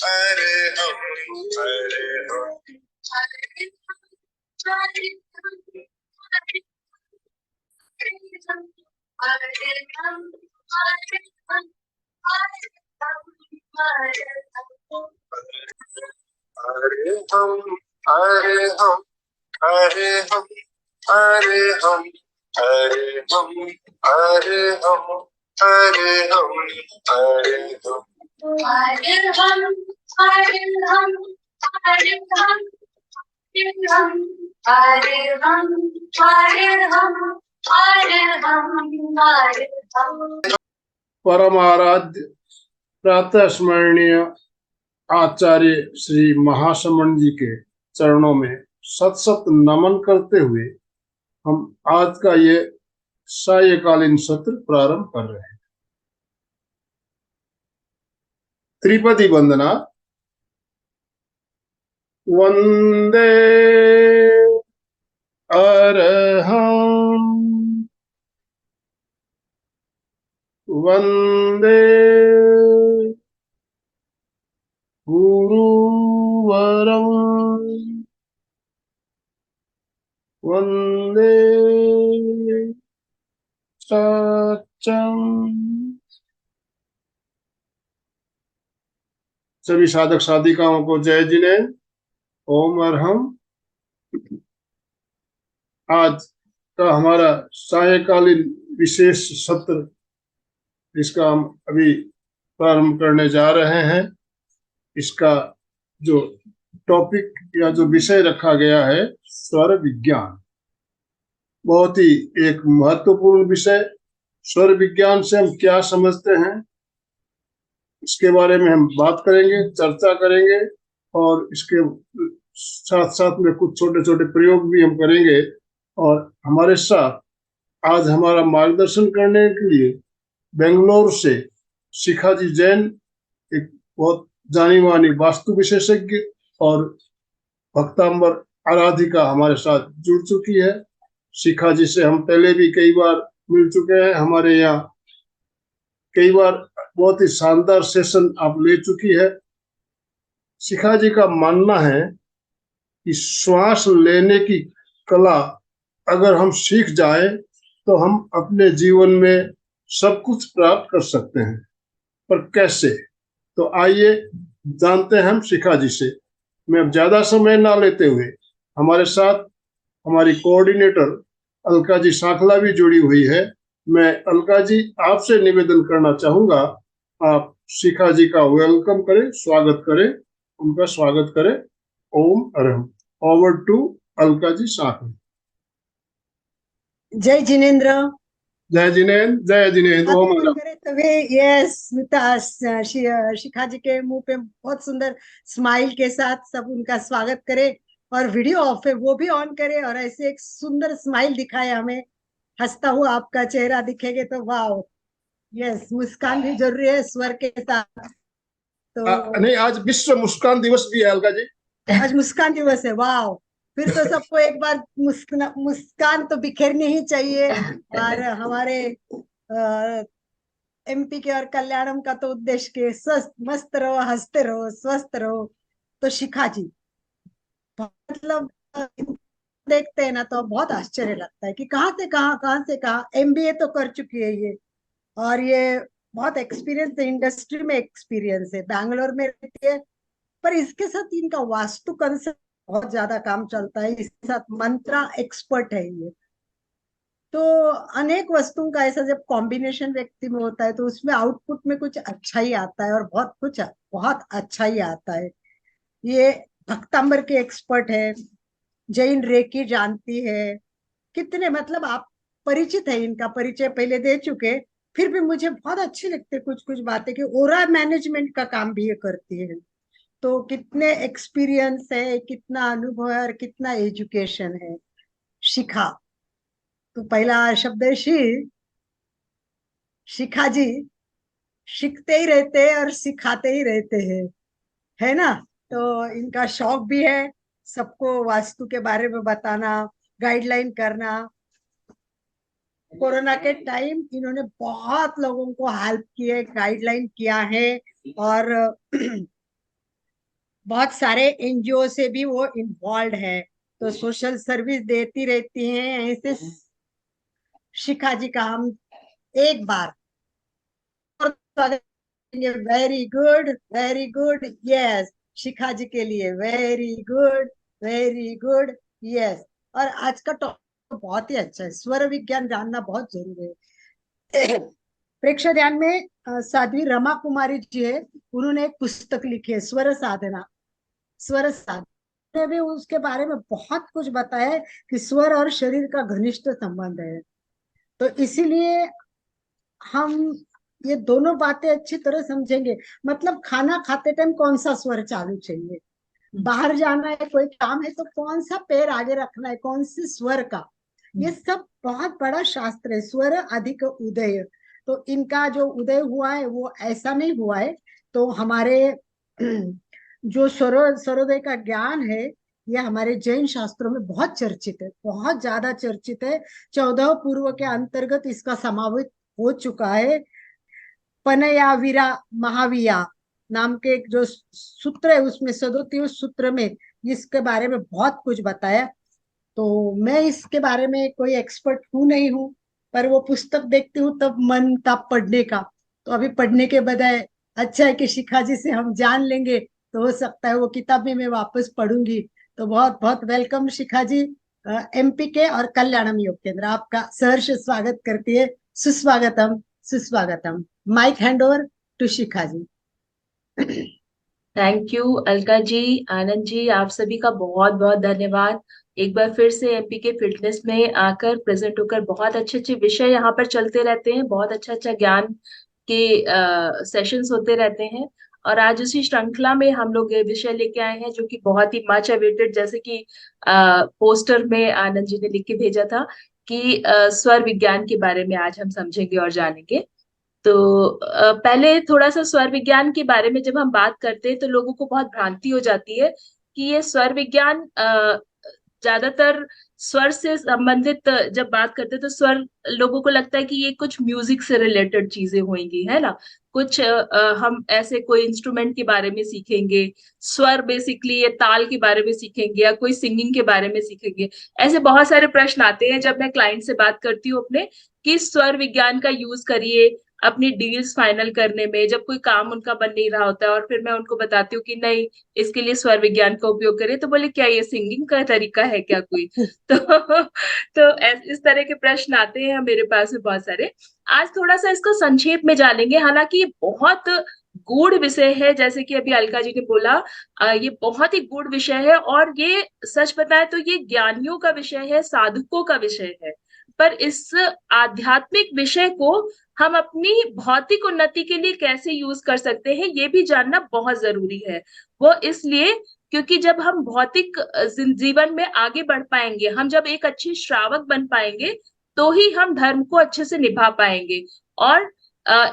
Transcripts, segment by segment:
हरे हम हरे हम हरे हम हरे हम हरे हम हरे हम हरे हम हरे हम हरे हम हरे हम हरे हम हरे हम हरे हम हरे हम हरे हम हरे हम हरे हम। परम आराध्य प्रातः स्मरणीय आचार्य श्री महासमण जी के चरणों में सत सत नमन करते हुए हम आज का ये सायकालीन सत्र प्रारंभ कर रहे हैं। त्रिपदी वंदना। वंदे अरहं वंदे गुरुवरं वंदे सच्चं। सभी साधक साधिकाओं को जय जिनेन्द्र। ओम अरहम। आज का हमारा सायकालीन विशेष सत्र, जिसका हम अभी प्रारंभ करने जा रहे हैं, इसका जो टॉपिक या जो विषय रखा गया है, स्वर विज्ञान। बहुत ही एक महत्वपूर्ण विषय। स्वर विज्ञान से हम क्या समझते हैं, इसके बारे में हम बात करेंगे, चर्चा करेंगे, और इसके साथ साथ में कुछ छोटे छोटे प्रयोग भी हम करेंगे। और हमारे साथ आज हमारा मार्गदर्शन करने के लिए बेंगलोर से शिखाजी जैन, एक बहुत जानी मानी वास्तु विशेषज्ञ और भक्तांबर आराधिका, हमारे साथ जुड़ चुकी है। शिखाजी से हम पहले भी कई बार मिल चुके हैं। हमारे यहाँ कई बार बहुत ही शानदार सेशन आप ले चुकी है। शिखाजी का मानना है कि श्वास लेने की कला अगर हम सीख जाए तो हम अपने जीवन में सब कुछ प्राप्त कर सकते हैं। पर कैसे? तो आइए जानते हैं हम शिखाजी से। मैं अब ज्यादा समय ना लेते हुए, हमारे साथ हमारी कोऑर्डिनेटर अलका जी सांखला भी जुड़ी हुई है। मैं अलका जी आपसे निवेदन करना चाहूंगा, आप शिखाजी का वेलकम करें, स्वागत करें, उनका स्वागत करें। ओम अरहम। Over to Alka ji Sankhla. जय जिनेन्द्र। जय जिनेन्द्र, जय जिनेन्द्र। ओम अरहम। यस, शिखाजी के मुंह पे बहुत सुंदर स्माइल के साथ सब उनका स्वागत करे, और वीडियो ऑफ है वो भी ऑन करे, और ऐसे एक सुंदर स्माइल दिखाए हमें। हंसता हुआ आपका चेहरा दिखेगा तो वाह। यस, मुस्कान भी जरूरी है स्वर के साथ। तो नहीं, आज विश्व मुस्कान दिवस भी है अलका जी। आज मुस्कान दिवस है। वाह, फिर तो सबको एक बार मुस्कान तो बिखेरनी ही चाहिए। और हमारे एमपी के और कल्याणम का तो उद्देश्य के स्वस्थ मस्त रहो, हंसते रहो, स्वस्थ रहो। तो शिखाजी मतलब देखते हैं ना तो बहुत आश्चर्य लगता है कि कहाँ से कहाँ एमबीए तो कर चुकी है ये, और ये बहुत एक्सपीरियंस है, इंडस्ट्री में एक्सपीरियंस है, बैंगलोर में रहती है। पर इसके साथ इनका वास्तु कंसेप्ट बहुत ज्यादा काम चलता है, इसके साथ मंत्रा एक्सपर्ट है ये। तो अनेक वस्तुओं का ऐसा जब कॉम्बिनेशन व्यक्ति में होता है तो उसमें आउटपुट में कुछ अच्छा ही आता है, और बहुत अच्छा ही आता है। ये भक्तांबर के एक्सपर्ट है, जैन रेकी जानती है। कितने मतलब आप परिचित है, इनका परिचय पहले दे चुके, फिर भी मुझे बहुत अच्छी लगती है कुछ कुछ बातें कि ओरा मैनेजमेंट का काम भी ये करती है। तो कितने एक्सपीरियंस है, कितना अनुभव है, और कितना एजुकेशन है। शिखा, तो पहला शब्द है शिखाजी सीखते ही रहते हैं और सिखाते ही रहते हैं, है ना। तो इनका शौक भी है सबको वास्तु के बारे में बताना, गाइडलाइन करना। कोरोना के टाइम इन्होंने बहुत लोगों को हेल्प किए, गाइडलाइन किया है। और बहुत सारे एनजीओ से भी वो इन्वॉल्व है, तो सोशल सर्विस देती रहती हैं ऐसे। शिखा जी का हम एक बार very good, very good, yes. Shikha ji के लिए very good, very good, yes. और आज का टॉपिक बहुत ही अच्छा है, स्वर विज्ञान जानना बहुत जरूरी है। प्रेक्षक ध्यान में साध्वी रमा कुमारी जी है, उन्होंने एक पुस्तक लिखी है स्वर साधना। स्वर साधना ने भी उसके बारे में बहुत कुछ बताया है कि स्वर और शरीर का घनिष्ठ संबंध है। तो इसीलिए हम ये दोनों बातें अच्छी तरह समझेंगे। मतलब खाना खाते टाइम कौन सा स्वर चालू चाहिए, बाहर जाना है, कोई काम है तो कौन सा पैर आगे रखना है, कौन से स्वर का, ये सब बहुत बड़ा शास्त्र है। स्वर अधिक उदय, तो इनका जो उदय हुआ है वो ऐसा नहीं हुआ है। तो हमारे जो सर्वोदय का ज्ञान है, ये हमारे जैन शास्त्रों में बहुत चर्चित है, बहुत ज्यादा चर्चित है। 14 पूर्व के अंतर्गत इसका समावेश हो चुका है। पनया वीरा महाविया नाम के एक जो सूत्र है, उसमें सदोतीय सूत्र में इसके बारे में बहुत कुछ बताया। तो मैं इसके बारे में कोई एक्सपर्ट हूं नहीं हूँ, पर वो पुस्तक देखती हूँ तब मन था पढ़ने का। तो अभी पढ़ने के बजाय अच्छा है कि शिखा जी से हम जान लेंगे, तो हो सकता है वो किताब भी मैं वापस पढ़ूंगी। तो बहुत बहुत वेलकम शिखा जी। एमपी के और कल्याणम योग केंद्र आपका सहर्ष स्वागत करती है। सुस्वागतम, सुस्वागतम। Mic hand over to Shikha ji. Thank you Alka ji, Anand ji, आप सभी का बहुत बहुत धन्यवाद। एक बार फिर से एमपी के फिटनेस में आकर प्रेजेंट होकर, बहुत अच्छे अच्छे विषय यहाँ पर चलते रहते हैं, बहुत अच्छा अच्छा ज्ञान के सेशंस होते रहते हैं। और आज उसी श्रृंखला में हम लोग ये विषय लेके आए हैं जो कि बहुत ही मच अवेटेड, जैसे कि पोस्टर में आनंद जी ने लिख के भेजा था कि स्वर विज्ञान के बारे में आज हम समझेंगे और जानेंगे। तो पहले थोड़ा सा स्वर विज्ञान के बारे में जब हम बात करते हैं तो लोगों को बहुत भ्रांति हो जाती है कि ये स्वर विज्ञान ज्यादातर स्वर से संबंधित जब बात करते हैं तो स्वर, लोगों को लगता है कि ये कुछ म्यूजिक से रिलेटेड चीजें होंगी, है ना। कुछ हम ऐसे कोई इंस्ट्रूमेंट के बारे में सीखेंगे, स्वर बेसिकली ये ताल के बारे में सीखेंगे या कोई सिंगिंग के बारे में सीखेंगे। ऐसे बहुत सारे प्रश्न आते हैं जब मैं क्लाइंट से बात करती हूँ अपने, कि स्वर विज्ञान का यूज करिए अपनी डील्स फाइनल करने में, जब कोई काम उनका बन नहीं रहा होता है। और फिर मैं उनको बताती हूँ कि नहीं, इसके लिए स्वर विज्ञान का उपयोग करें। तो बोले क्या ये सिंगिंग का तरीका है क्या कोई? तो इस तरह के प्रश्न आते हैं मेरे पास में बहुत सारे। आज थोड़ा सा इसको संक्षेप में जानेंगे, हालांकि ये बहुत गूढ़ विषय है, जैसे कि अभी अलका जी ने बोला। ये बहुत ही गूढ़ विषय है, और ये सच बताए तो ये ज्ञानियों का विषय है, साधकों का विषय है। पर इस आध्यात्मिक विषय को हम अपनी भौतिक उन्नति के लिए कैसे यूज कर सकते हैं, ये भी जानना बहुत जरूरी है। वो इसलिए क्योंकि जब हम भौतिक जीवन में आगे बढ़ पाएंगे, हम जब एक अच्छे श्रावक बन पाएंगे, तो ही हम धर्म को अच्छे से निभा पाएंगे। और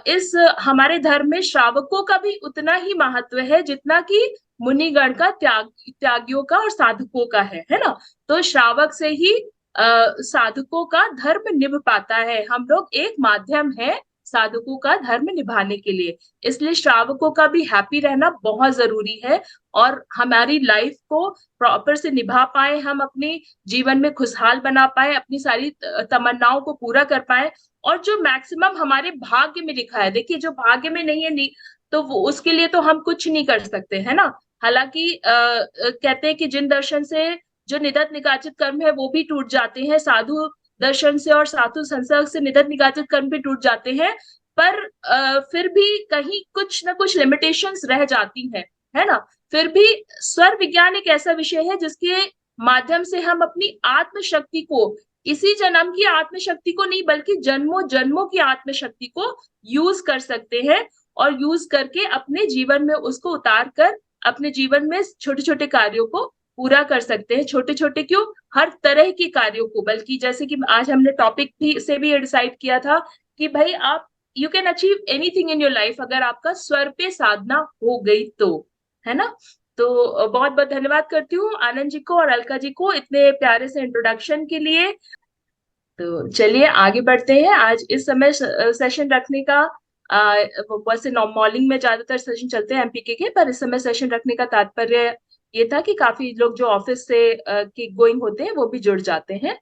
इस हमारे धर्म में श्रावकों का भी उतना ही महत्व है जितना कि मुनिगण का, त्यागियों का और साधकों का है ना। तो श्रावक से ही साधकों का धर्म निभ पाता है। हम लोग एक माध्यम है साधकों का धर्म निभाने के लिए, इसलिए श्रावकों का भी हैप्पी रहना बहुत जरूरी है। और हमारी लाइफ को प्रॉपर से निभा पाए, हम अपने जीवन में खुशहाल बना पाए, अपनी सारी तमन्नाओं को पूरा कर पाए। और जो मैक्सिमम हमारे भाग्य में लिखा है, देखिए जो भाग्य में नहीं है, नहीं तो वो उसके लिए तो हम कुछ नहीं कर सकते, है ना। हालांकि कहते हैं कि जिन दर्शन से जो निधत निकाचित कर्म है वो भी टूट जाते हैं, साधु दर्शन से और साधु संसर्ग से निधत निकाचित कर्म भी टूट जाते हैं। पर फिर भी कहीं कुछ ना कुछ लिमिटेशंस रह जाती हैं, है ना। फिर भी स्वर विज्ञान एक ऐसा विषय है जिसके माध्यम से हम अपनी आत्मशक्ति को, इसी जन्म की आत्मशक्ति को नहीं बल्कि जन्मों जन्मों की आत्मशक्ति को यूज कर सकते हैं। और यूज करके अपने जीवन में उसको उतार कर अपने जीवन में छोटे छोटे कार्यों को पूरा कर सकते हैं। छोटे छोटे क्यों, हर तरह के कार्यों को। बल्कि जैसे कि आज हमने टॉपिक भी से भी डिसाइड किया था कि भाई आप, you can achieve anything in your life अगर आपका स्वर पे साधना हो गई तो, है ना। तो बहुत बहुत धन्यवाद करती हूँ आनंद जी को और अलका जी को इतने प्यारे से इंट्रोडक्शन के लिए। तो चलिए आगे बढ़ते हैं। आज इस समय सेशन रखने का वैसे मॉर्निंग में ज्यादातर सेशन चलते हैं एमपीके के, पर इस समय सेशन रखने का तात्पर्य ये था कि काफी लोग जो ऑफिस से की गोइंग होते हैं वो भी जुड़ जाते हैं।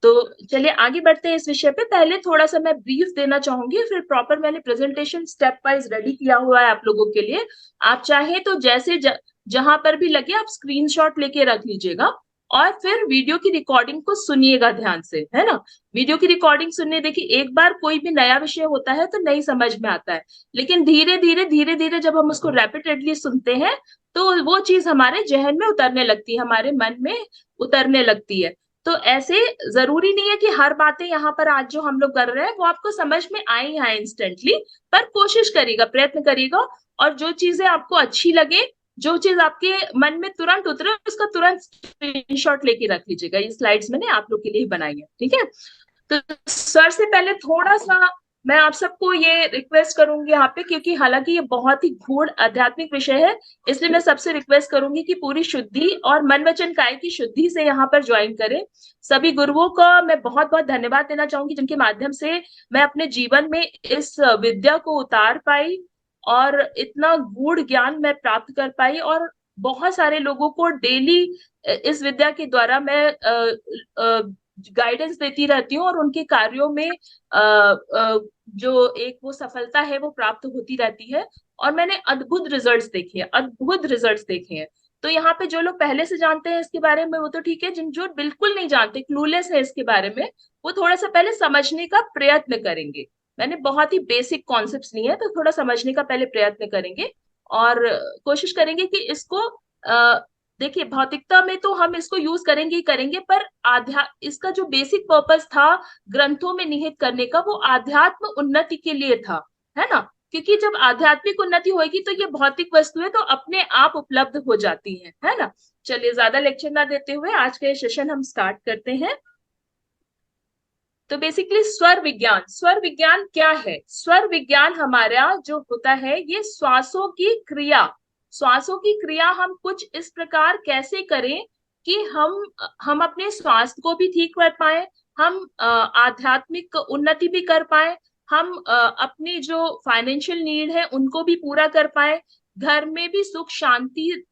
तो चलिए आगे बढ़ते हैं इस विषय पे। पहले थोड़ा सा मैं ब्रीफ देना चाहूंगी, फिर प्रॉपर मैंने प्रेजेंटेशन स्टेप वाइज रेडी किया हुआ है आप लोगों के लिए। आप चाहे तो जैसे जहां पर भी लगे आप स्क्रीनशॉट लेके रख लीजिएगा, और फिर वीडियो की रिकॉर्डिंग को सुनिएगा ध्यान से, है ना। वीडियो की रिकॉर्डिंग सुनने, देखिए एक बार कोई भी नया विषय होता है तो नहीं समझ में आता है, लेकिन धीरे धीरे जब हम उसको रैपिडली सुनते हैं तो वो चीज हमारे जहन में उतरने लगती है, हमारे मन में उतरने लगती है। तो ऐसे जरूरी नहीं है कि हर बातें यहाँ पर आज जो हम लोग कर रहे हैं वो आपको समझ में आई है इंस्टेंटली, पर कोशिश करिएगा, प्रयत्न करिएगा, और जो चीजें आपको अच्छी लगे, जो चीज आपके मन में तुरंत उतरे, उसका तुरंत स्क्रीनशॉट लेके रख लीजिएगा। ये स्लाइड्स मैंने आप लोग के लिए ही बनाई है, ठीक है। तो सर से पहले थोड़ा सा मैं आप सबको ये रिक्वेस्ट करूंगी यहाँ पे, क्योंकि हालांकि ये बहुत ही गूढ़ आध्यात्मिक विषय है, इसलिए मैं सबसे रिक्वेस्ट करूंगी कि पूरी शुद्धि और मन वचन काया की शुद्धि से यहाँ पर ज्वाइन करें। सभी गुरुओं का मैं बहुत बहुत धन्यवाद देना चाहूंगी, जिनके माध्यम से मैं अपने जीवन में इस विद्या को उतार पाई और इतना गूढ़ ज्ञान मैं प्राप्त कर पाई, और बहुत सारे लोगों को डेली इस विद्या के द्वारा मैं गाइडेंस देती रहती हूँ, और उनके कार्यों में जो एक वो सफलता है वो प्राप्त होती रहती है, और मैंने अद्भुत रिजल्ट्स देखे हैं, अद्भुत रिजल्ट्स देखे हैं। तो यहाँ पे जो लोग पहले से जानते हैं इसके बारे में वो तो ठीक है, जिन जो बिल्कुल नहीं जानते, क्लूलेस है इसके बारे में, वो थोड़ा सा पहले समझने का प्रयत्न करेंगे। मैंने बहुत ही बेसिक कॉन्सेप्ट्स लिए हैं, तो थोड़ा समझने का पहले प्रयत्न करेंगे, और कोशिश करेंगे कि इसको देखिए भौतिकता में तो हम इसको यूज करेंगे ही करेंगे, पर इसका जो बेसिक पर्पस था ग्रंथों में निहित करने का, वो आध्यात्म उन्नति के लिए था, है ना। क्योंकि जब आध्यात्मिक उन्नति होगी तो ये भौतिक वस्तुएं तो अपने आप उपलब्ध हो जाती हैं, है ना। चलिए ज्यादा लेक्चर ना देते हुए आज का ये सेशन हम स्टार्ट करते हैं। तो बेसिकली स्वर विज्ञान, स्वर विज्ञान क्या है? स्वर विज्ञान हमारा जो होता है ये श्वासों की क्रिया, श्वासों की क्रिया हम कुछ इस प्रकार कैसे करें कि हम अपने स्वास्थ्य को भी ठीक कर पाए, हम आध्यात्मिक उन्नति भी कर पाए, हम अपनी जो फाइनेंशियल नीड है उनको भी पूरा कर पाए, घर में भी सुख शांति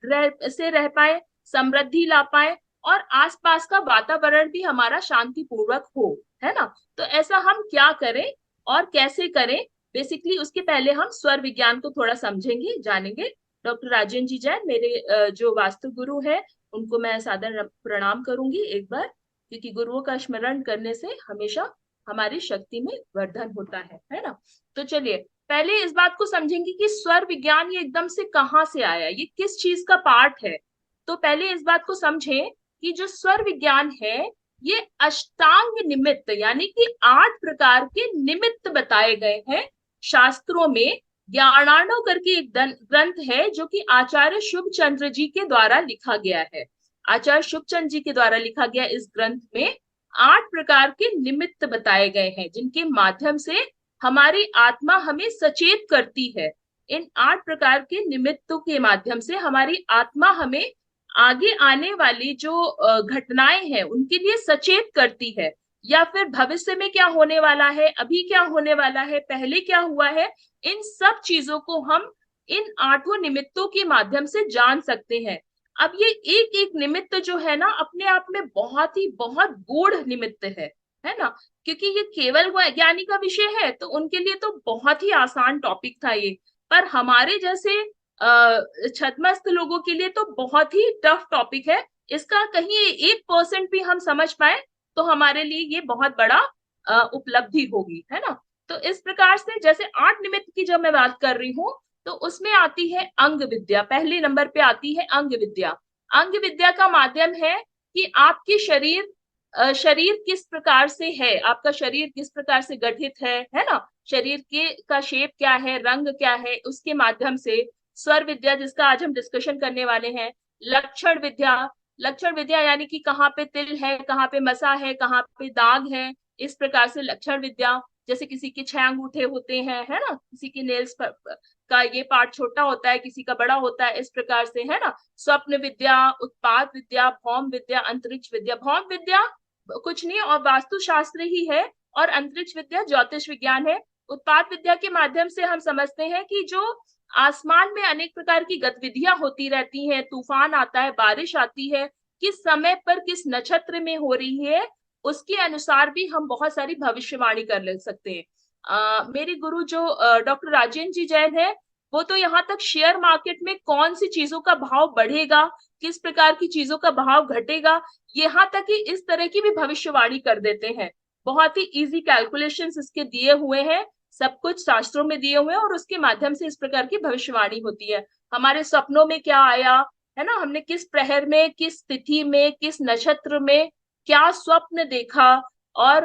से रह पाए, समृद्धि ला पाए, और आसपास का वातावरण भी हमारा शांतिपूर्वक हो, है ना। तो ऐसा हम क्या करें और कैसे करें, बेसिकली उसके पहले हम स्वर विज्ञान को थोड़ा समझेंगे, जानेंगे। डॉक्टर राजेंद्र जी जैन मेरे जो वास्तु गुरु है, उनको मैं सादर प्रणाम करूंगी एक बार, क्योंकि गुरुओं का स्मरण करने से हमेशा हमारी शक्ति में वर्धन होता है ना। तो चलिए पहले इस बात को समझेंगे कि स्वर विज्ञान ये एकदम से कहाँ से आया, ये किस चीज का पार्ट है। तो पहले इस बात को समझें कि जो स्वर विज्ञान है ये अष्टांग निमित्त, यानी कि 8 प्रकार के निमित्त बताए गए हैं शास्त्रों में। ज्ञानार्णव करके एक ग्रंथ है जो कि आचार्य शुभ चंद्र जी के द्वारा लिखा गया है। आचार्य शुभ चंद्र जी के द्वारा लिखा गया इस ग्रंथ में 8 प्रकार के निमित्त बताए गए हैं, जिनके माध्यम से हमारी आत्मा हमें सचेत करती है। इन 8 प्रकार के निमित्तों के माध्यम से हमारी आत्मा हमें आगे आने वाली जो घटनाएं हैं उनके लिए सचेत करती है, या फिर भविष्य में क्या होने वाला है, अभी क्या होने वाला है, पहले क्या हुआ है, इन सब चीजों को हम इन 8 निमित्तों के माध्यम से जान सकते हैं। अब ये एक एक निमित्त जो है ना अपने आप में बहुत गूढ़ निमित्त है ना। क्योंकि ये केवल ज्ञानी का विषय है तो उनके लिए तो बहुत ही आसान टॉपिक था ये, पर हमारे जैसे छदमस्त लोगों के लिए तो बहुत ही टफ टॉपिक है। इसका कहीं 1% भी हम समझ पाए तो हमारे लिए ये बहुत बड़ा उपलब्धि होगी, है ना। तो इस प्रकार से जैसे 8 निमित्त की जब मैं बात कर रही हूँ तो उसमें आती है अंग विद्या, पहले नंबर पे आती है अंग विद्या। अंग विद्या का माध्यम है कि आपकी शरीर किस प्रकार से है, आपका शरीर किस प्रकार से गठित है ना, शरीर के का शेप क्या है, रंग क्या है, उसके माध्यम से स्वर विद्या जिसका आज हम डिस्कशन करने वाले हैं। लक्षण विद्या, लक्षण विद्या यानी कि कहाँ पे तिल है, कहाँ पे मसा है, कहाँ पे दाग है, इस प्रकार से लक्षण विद्या। जैसे किसी के 6 अंगूठे होते हैं, है ना, किसी के नेल्स का ये पार्ट छोटा होता है, किसी का बड़ा होता है, इस प्रकार से, है ना। स्वप्न विद्या, उत्पाद विद्या, भौम विद्या, अंतरिक्ष विद्या। भौम विद्या कुछ नहीं और वास्तुशास्त्र ही है, और अंतरिक्ष विद्या ज्योतिष विज्ञान है। उत्पाद विद्या के माध्यम से हम समझते हैं कि जो आसमान में अनेक प्रकार की गतिविधियां होती रहती हैं, तूफान आता है, बारिश आती है, किस समय पर किस नक्षत्र में हो रही है, उसके अनुसार भी हम बहुत सारी भविष्यवाणी कर ले सकते हैं। मेरे गुरु जो डॉक्टर राजेंद्र जी जैन है, वो तो यहाँ तक शेयर मार्केट में कौन सी चीजों का भाव बढ़ेगा, किस प्रकार की चीजों का भाव घटेगा, यहाँ तक कि इस तरह की भी भविष्यवाणी कर देते हैं। बहुत ही इजी कैलकुलेशंस इसके दिए हुए हैं, सब कुछ शास्त्रों में दिए हुए हैं, और उसके माध्यम से इस प्रकार की भविष्यवाणी होती है। हमारे सपनों में क्या आया है ना, हमने किस प्रहर में, किस तिथि में, किस नक्षत्र में क्या स्वप्न देखा, और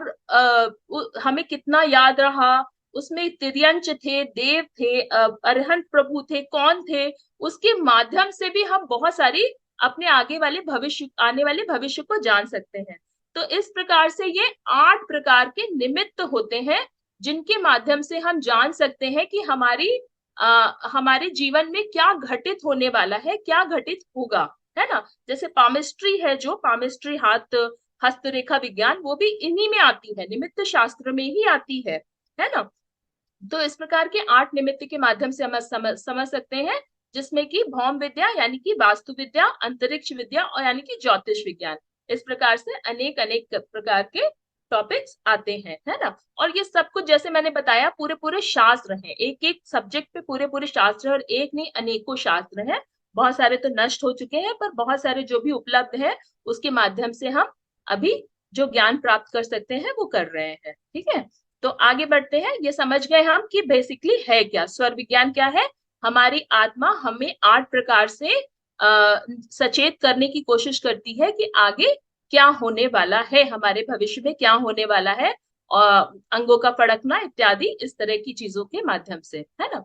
हमें कितना याद रहा, उसमें तिर्यंच थे, देव थे, अरहंत प्रभु थे, कौन थे, उसके माध्यम से भी हम बहुत सारी अपने आगे वाले भविष्य, आने वाले भविष्य को जान सकते हैं। तो इस प्रकार से ये 8 प्रकार के निमित्त होते हैं जिनके माध्यम से हम जान सकते हैं कि हमारे जीवन में क्या घटित होने वाला है, क्या घटित होगा, है ना। जैसे पामिस्ट्री है, जो पामिस्ट्री हस्तरेखा विज्ञान, वो भी इन्हीं में आती है, निमित्त शास्त्र में ही आती है ना। तो इस प्रकार के 8 निमित्त के माध्यम से हम समझ सकते हैं, जिसमें कि भौम विद्या यानी कि वास्तु विद्या, अंतरिक्ष विद्या और यानी कि ज्योतिष विज्ञान, इस प्रकार से अनेक अनेक प्रकार के टॉपिक्स आते हैं, है ना। और ये सब कुछ जैसे मैंने बताया पूरे पूरे शास्त्र हैं, एक एक सब्जेक्ट पे पूरे पूरे शास्त्र, और एक नहीं अनेकों शास्त्र हैं। बहुत सारे तो नष्ट हो चुके हैं, पर बहुत सारे जो भी उपलब्ध है उसके माध्यम से हम अभी जो ज्ञान प्राप्त कर सकते हैं वो कर रहे हैं। ठीक है, तो आगे बढ़ते हैं। ये समझ गए हम कि बेसिकली है क्या, स्वर विज्ञान क्या है। हमारी आत्मा हमें 8 प्रकार से सचेत करने की कोशिश करती है कि आगे क्या होने वाला है, हमारे भविष्य में क्या होने वाला है, और अंगों का फड़कना इत्यादि इस तरह की चीजों के माध्यम से, है ना।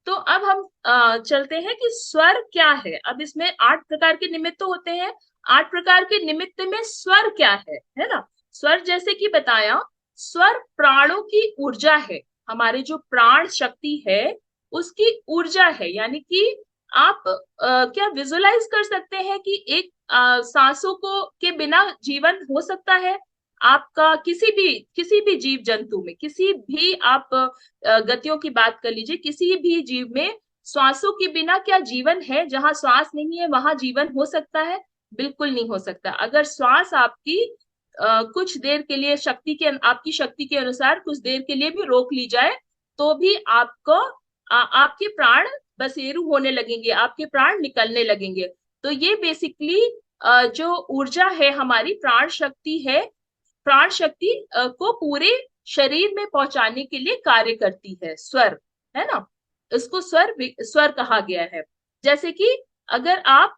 तो अब हम चलते हैं कि स्वर क्या है। अब इसमें 8 प्रकार के निमित्त होते हैं, 8 प्रकार के निमित्त में स्वर क्या है ना। स्वर जैसे कि बताया, स्वर प्राणों की ऊर्जा है, हमारे जो प्राण शक्ति है उसकी ऊर्जा है। यानी कि आप क्या विजुलाइज कर सकते हैं कि एक सांसों को के बिना जीवन हो सकता है आपका, किसी भी जीव जंतु में, किसी भी आप गतियों की बात कर लीजिए, किसी भी जीव में श्वासों के बिना क्या जीवन है? जहां श्वास नहीं है वहां जीवन हो सकता है? बिल्कुल नहीं हो सकता। अगर श्वास आपकी कुछ देर के लिए आपकी शक्ति के अनुसार कुछ देर के लिए भी रोक ली जाए, तो भी आपके प्राण बसेरू होने लगेंगे, आपके प्राण निकलने लगेंगे। तो ये बेसिकली जो ऊर्जा है हमारी प्राण शक्ति है, प्राण शक्ति को पूरे शरीर में पहुंचाने के लिए कार्य करती है स्वर, है ना। इसको स्वर कहा गया है। जैसे कि अगर आप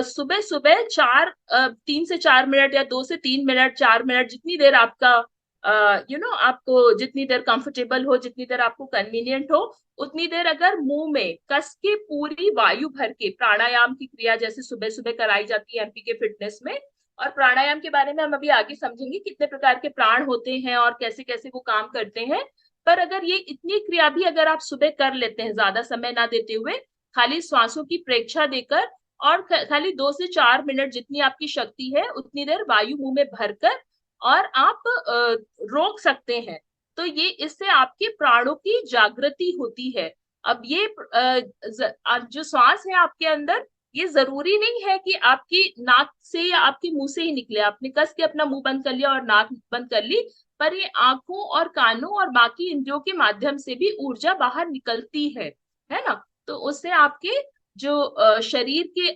सुबह सुबह 3 से 4 मिनट या 2 से 3 मिनट, 4 मिनट, जितनी देर आपका आपको जितनी देर कंफर्टेबल हो, जितनी देर आपको कन्वीनियंट हो, उतनी देर अगर मुंह में कस के पूरी वायु भर के, प्राणायाम की क्रिया जैसे सुबह सुबह कराई जाती है एमपी के फिटनेस में, और प्राणायाम के बारे में हम अभी आगे समझेंगे कितने प्रकार के प्राण होते हैं और कैसे कैसे वो काम करते हैं। पर अगर ये इतनी क्रिया भी अगर आप सुबह कर लेते हैं, ज्यादा समय ना देते हुए, खाली श्वासों की प्रेक्षा देकर, और खाली 2 से 4 मिनट जितनी आपकी शक्ति है उतनी देर वायु मुंह में भरकर और आप रोक सकते हैं, तो ये इससे आपके प्राणों की जागृति होती है। अब ये जो श्वास है आपके अंदर, ये जरूरी नहीं है कि आपकी नाक से या आपके मुंह से ही निकले। आपने कस के अपना मुंह बंद कर लिया और नाक बंद कर ली, पर ये आंखों और कानों और बाकी इंद्रियों के माध्यम से भी ऊर्जा बाहर निकलती है ना। तो उससे आपके जो शरीर के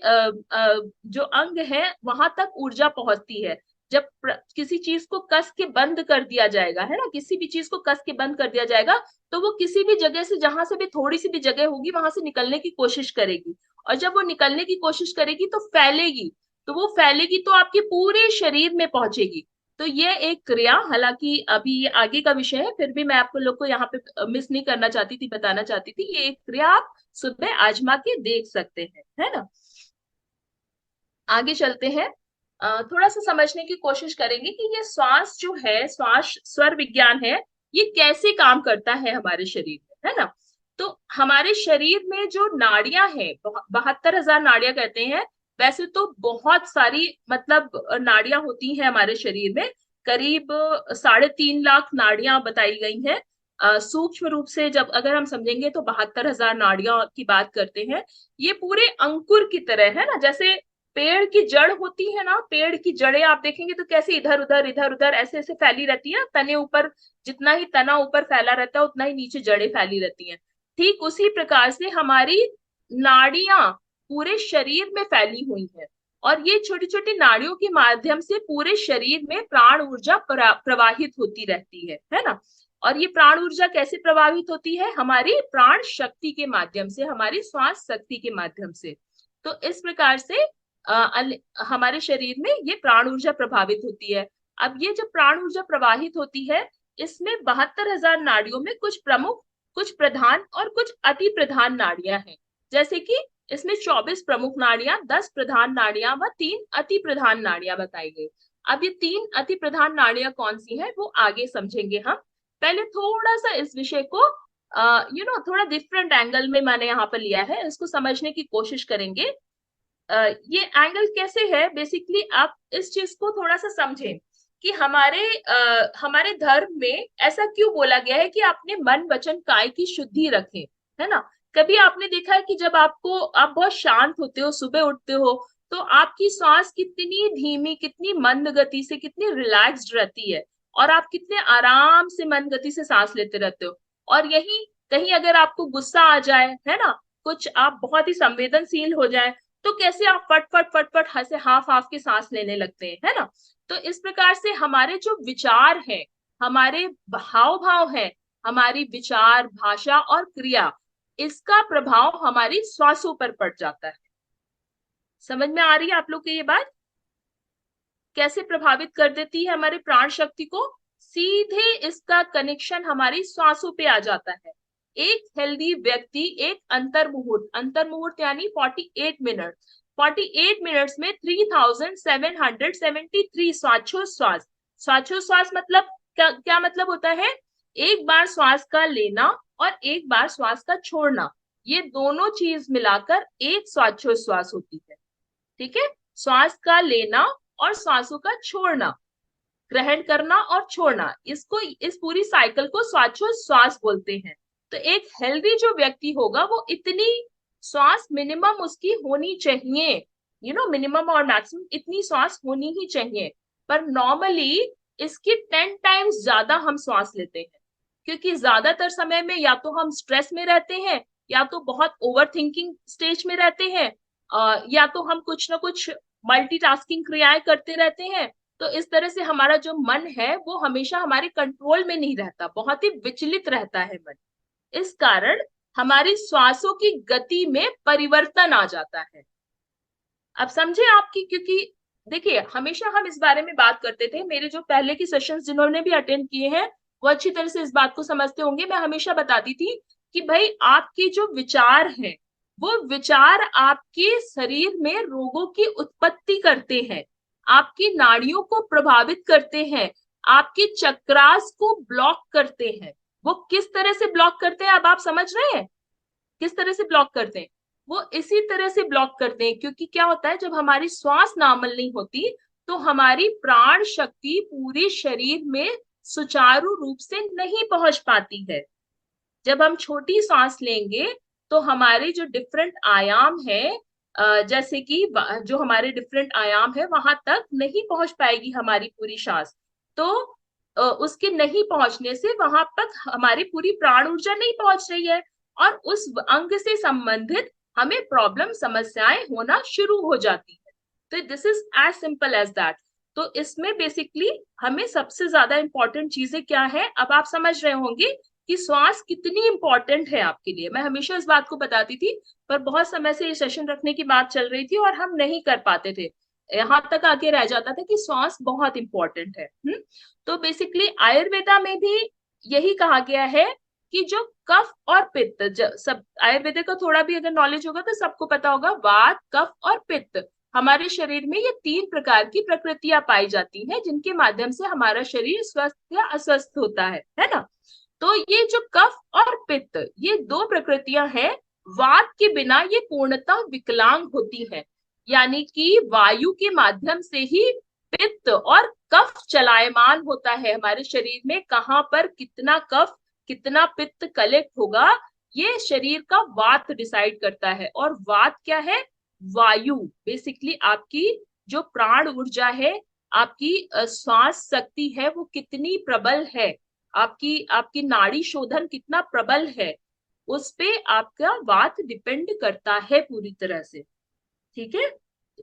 जो अंग है वहां तक ऊर्जा पहुंचती है। जब किसी चीज को कस के बंद कर दिया जाएगा, है ना, किसी भी चीज को कस के बंद कर दिया जाएगा, तो वो किसी भी जगह से, जहां से भी थोड़ी सी भी जगह होगी, वहां से निकलने की कोशिश करेगी। और जब वो निकलने की कोशिश करेगी तो फैलेगी, तो वो फैलेगी तो आपके पूरे शरीर में पहुंचेगी। तो ये एक क्रिया, हालांकि अभी ये आगे का विषय है, फिर भी मैं आपको लोग को यहाँ पे मिस नहीं करना चाहती थी, बताना चाहती थी। ये एक क्रिया आप सुबह आजमा के देख सकते हैं, है ना। आगे चलते हैं, थोड़ा सा समझने की कोशिश करेंगे कि ये श्वास जो है, श्वास स्वर विज्ञान है, ये कैसे काम करता है हमारे शरीर में, है ना। तो हमारे शरीर में जो नाड़ियां हैं, 72,000 नाड़ियां कहते हैं। वैसे तो बहुत सारी मतलब नाड़ियां होती हैं हमारे शरीर में, करीब 3.5 लाख नाड़ियां बताई गई हैं। सूक्ष्म रूप से जब अगर हम समझेंगे तो 72,000 नाड़ियां की बात करते हैं। ये पूरे अंकुर की तरह है ना, जैसे पेड़ की जड़ होती है ना, पेड़ की जड़ें आप देखेंगे तो कैसे इधर उधर ऐसे ऐसे फैली रहती है, तने ऊपर, जितना ही तना ऊपर फैला रहता है उतना ही नीचे जड़ें फैली रहती हैं। ठीक उसी प्रकार से हमारी नाड़ियां पूरे शरीर में फैली हुई हैं, और ये छोटी छोटी नाड़ियों के माध्यम से पूरे शरीर में प्राण ऊर्जा प्रवाहित होती रहती है ना। और ये प्राण ऊर्जा कैसे प्रभावित होती है? हमारी प्राण शक्ति के माध्यम से, हमारी श्वास शक्ति के माध्यम से। तो इस प्रकार से हमारे शरीर में ये प्राण ऊर्जा प्रभावित होती है। अब ये जब प्राण ऊर्जा प्रवाहित होती है, इसमें 72,000 नाड़ियों में कुछ प्रमुख, कुछ प्रधान और कुछ अति प्रधान नाड़ियां हैं। जैसे कि इसमें 24 प्रमुख नाड़ियां, 10 प्रधान नाड़ियां व 3 अति प्रधान नाड़ियां बताई गई। अब ये 3 अति प्रधान नाड़ियां कौन सी हैं वो आगे समझेंगे हम। पहले थोड़ा सा इस विषय को थोड़ा डिफरेंट एंगल में मैंने यहाँ पर लिया है, इसको समझने की कोशिश करेंगे। ये एंगल कैसे है, बेसिकली आप इस चीज को थोड़ा सा समझें कि हमारे धर्म में ऐसा क्यों बोला गया है कि अपने मन वचन काय की शुद्धि रखें, है ना। कभी आपने देखा है कि जब आप बहुत शांत होते हो, सुबह उठते हो, तो आपकी सांस कितनी धीमी, कितनी मंद गति से, कितनी रिलैक्स्ड रहती है, और आप कितने आराम से मंद गति से सांस लेते रहते हो। और यही कहीं अगर आपको गुस्सा आ जाए, है ना, कुछ आप बहुत ही संवेदनशील हो जाए, तो कैसे आप फट फट फट फट हंसे हाफ हाफ के सांस लेने लगते हैं, है ना। तो इस प्रकार से हमारे जो विचार हैं, हमारे हाव भाव है, हमारी विचार, भाषा और क्रिया, इसका प्रभाव हमारी श्वासों पर पड़ जाता है। समझ में आ रही है आप लोग को ये बात? कैसे प्रभावित कर देती है हमारे प्राण शक्ति को? सीधे इसका कनेक्शन हमारी श्वासों पे आ जाता है। एक हेल्दी व्यक्ति एक अंतर मुहूर्त यानी 48 मिनट, 48 मिनट्स में 3773 श्वासोच्छ्वास मतलब क्या मतलब होता है? एक बार श्वास का लेना और एक बार श्वास का छोड़ना, ये दोनों चीज मिलाकर एक श्वासोच्छ्वास होती है। ठीक है, श्वास का लेना और श्वासों का छोड़ना, ग्रहण करना और छोड़ना, इसको, इस पूरी साइकिल को श्वासोच्छ्वास बोलते हैं। तो एक हेल्दी जो व्यक्ति होगा वो इतनी श्वास मिनिमम उसकी होनी चाहिए, मिनिमम और मैक्सिमम इतनी श्वास होनी ही चाहिए। पर नॉर्मली इसकी 10 टाइम्स ज्यादा हम श्वास लेते हैं, क्योंकि ज्यादातर समय में या तो हम स्ट्रेस में रहते हैं, या तो बहुत ओवर थिंकिंग स्टेज में रहते हैं, या तो हम कुछ ना कुछ मल्टीटास्किंग क्रियाएं करते रहते हैं। तो इस तरह से हमारा जो मन है वो हमेशा हमारे कंट्रोल में नहीं रहता, बहुत ही विचलित रहता है मन। इस कारण हमारी श्वासों की गति में परिवर्तन आ जाता है। अब समझे आपकी, क्योंकि देखिए हमेशा हम इस बारे में बात करते थे, मेरे जो पहले की सेशंस जिन्होंने भी अटेंड किए हैं वो अच्छी तरह से इस बात को समझते होंगे। मैं हमेशा बताती थी कि भाई आपके जो विचार हैं वो विचार आपके शरीर में रोगों की उत्पत्ति करते हैं, आपकी नाड़ियों को प्रभावित करते हैं, आपके चक्रास को ब्लॉक करते हैं। वो किस तरह से ब्लॉक करते हैं, अब आप समझ रहे हैं किस तरह से ब्लॉक करते हैं? वो इसी तरह से ब्लॉक करते हैं, क्योंकि क्या होता है, जब हमारी श्वास नॉर्मल नहीं होती तो हमारी प्राण शक्ति पूरे शरीर में सुचारू रूप से नहीं पहुंच पाती है। जब हम छोटी सांस लेंगे तो हमारे जो डिफरेंट आयाम है, जैसे कि जो हमारे डिफरेंट आयाम है वहां तक नहीं पहुंच पाएगी हमारी पूरी सांस। तो उसके नहीं पहुंचने से वहां तक हमारी पूरी प्राण ऊर्जा नहीं पहुंच रही है, और उस अंग से संबंधित हमें प्रॉब्लम, समस्याएं होना शुरू हो जाती है। तो this is as simple as that. तो इसमें बेसिकली हमें सबसे ज्यादा इंपॉर्टेंट चीजें क्या है, अब आप समझ रहे होंगे कि श्वास कितनी इंपॉर्टेंट है आपके लिए। मैं हमेशा इस बात को बताती थी, पर बहुत समय से ये सेशन रखने की बात चल रही थी और हम नहीं कर पाते थे, यहाँ तक आके रह जाता था कि श्वास बहुत इंपॉर्टेंट है। तो बेसिकली आयुर्वेदा में भी यही कहा गया है कि जो कफ और पित्त, सब आयुर्वेद का थोड़ा भी अगर नॉलेज होगा तो सबको पता होगा, वात, कफ और पित्त, हमारे शरीर में ये 3 प्रकार की प्रकृतियां पाई जाती हैं, जिनके माध्यम से हमारा शरीर स्वस्थ या अस्वस्थ होता है ना। तो ये जो कफ और पित्त, ये 2 प्रकृतियां हैं। वात के बिना ये पूर्णतः विकलांग होती है, यानी कि वायु के माध्यम से ही पित्त और कफ चलायमान होता है हमारे शरीर में। कहाँ पर कितना कफ, कितना पित्त कलेक्ट होगा, ये शरीर का वात डिसाइड करता है। और वात क्या है? वायु। बेसिकली आपकी जो प्राण ऊर्जा है, आपकी श्वास शक्ति है, वो कितनी प्रबल है, आपकी आपकी नाड़ी शोधन कितना प्रबल है, उस पे आपका वात डिपेंड करता है पूरी तरह से। ठीक है,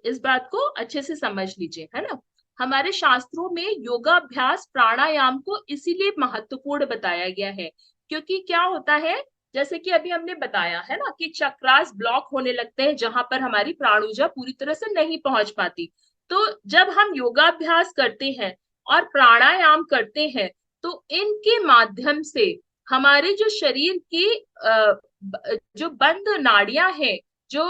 इस बात को अच्छे से समझ लीजिए, है ना। हमारे शास्त्रों में योगाभ्यास प्राणायाम को इसीलिए महत्वपूर्ण बताया गया है, क्योंकि क्या होता है, जैसे कि अभी हमने बताया है ना कि चक्रास ब्लॉक होने लगते हैं जहां पर हमारी प्राण ऊर्जा पूरी तरह से नहीं पहुंच पाती। तो जब हम योगाभ्यास करते हैं और प्राणायाम करते हैं, तो इनके माध्यम से हमारे जो शरीर की जो बंद नाड़ियां हैं, जो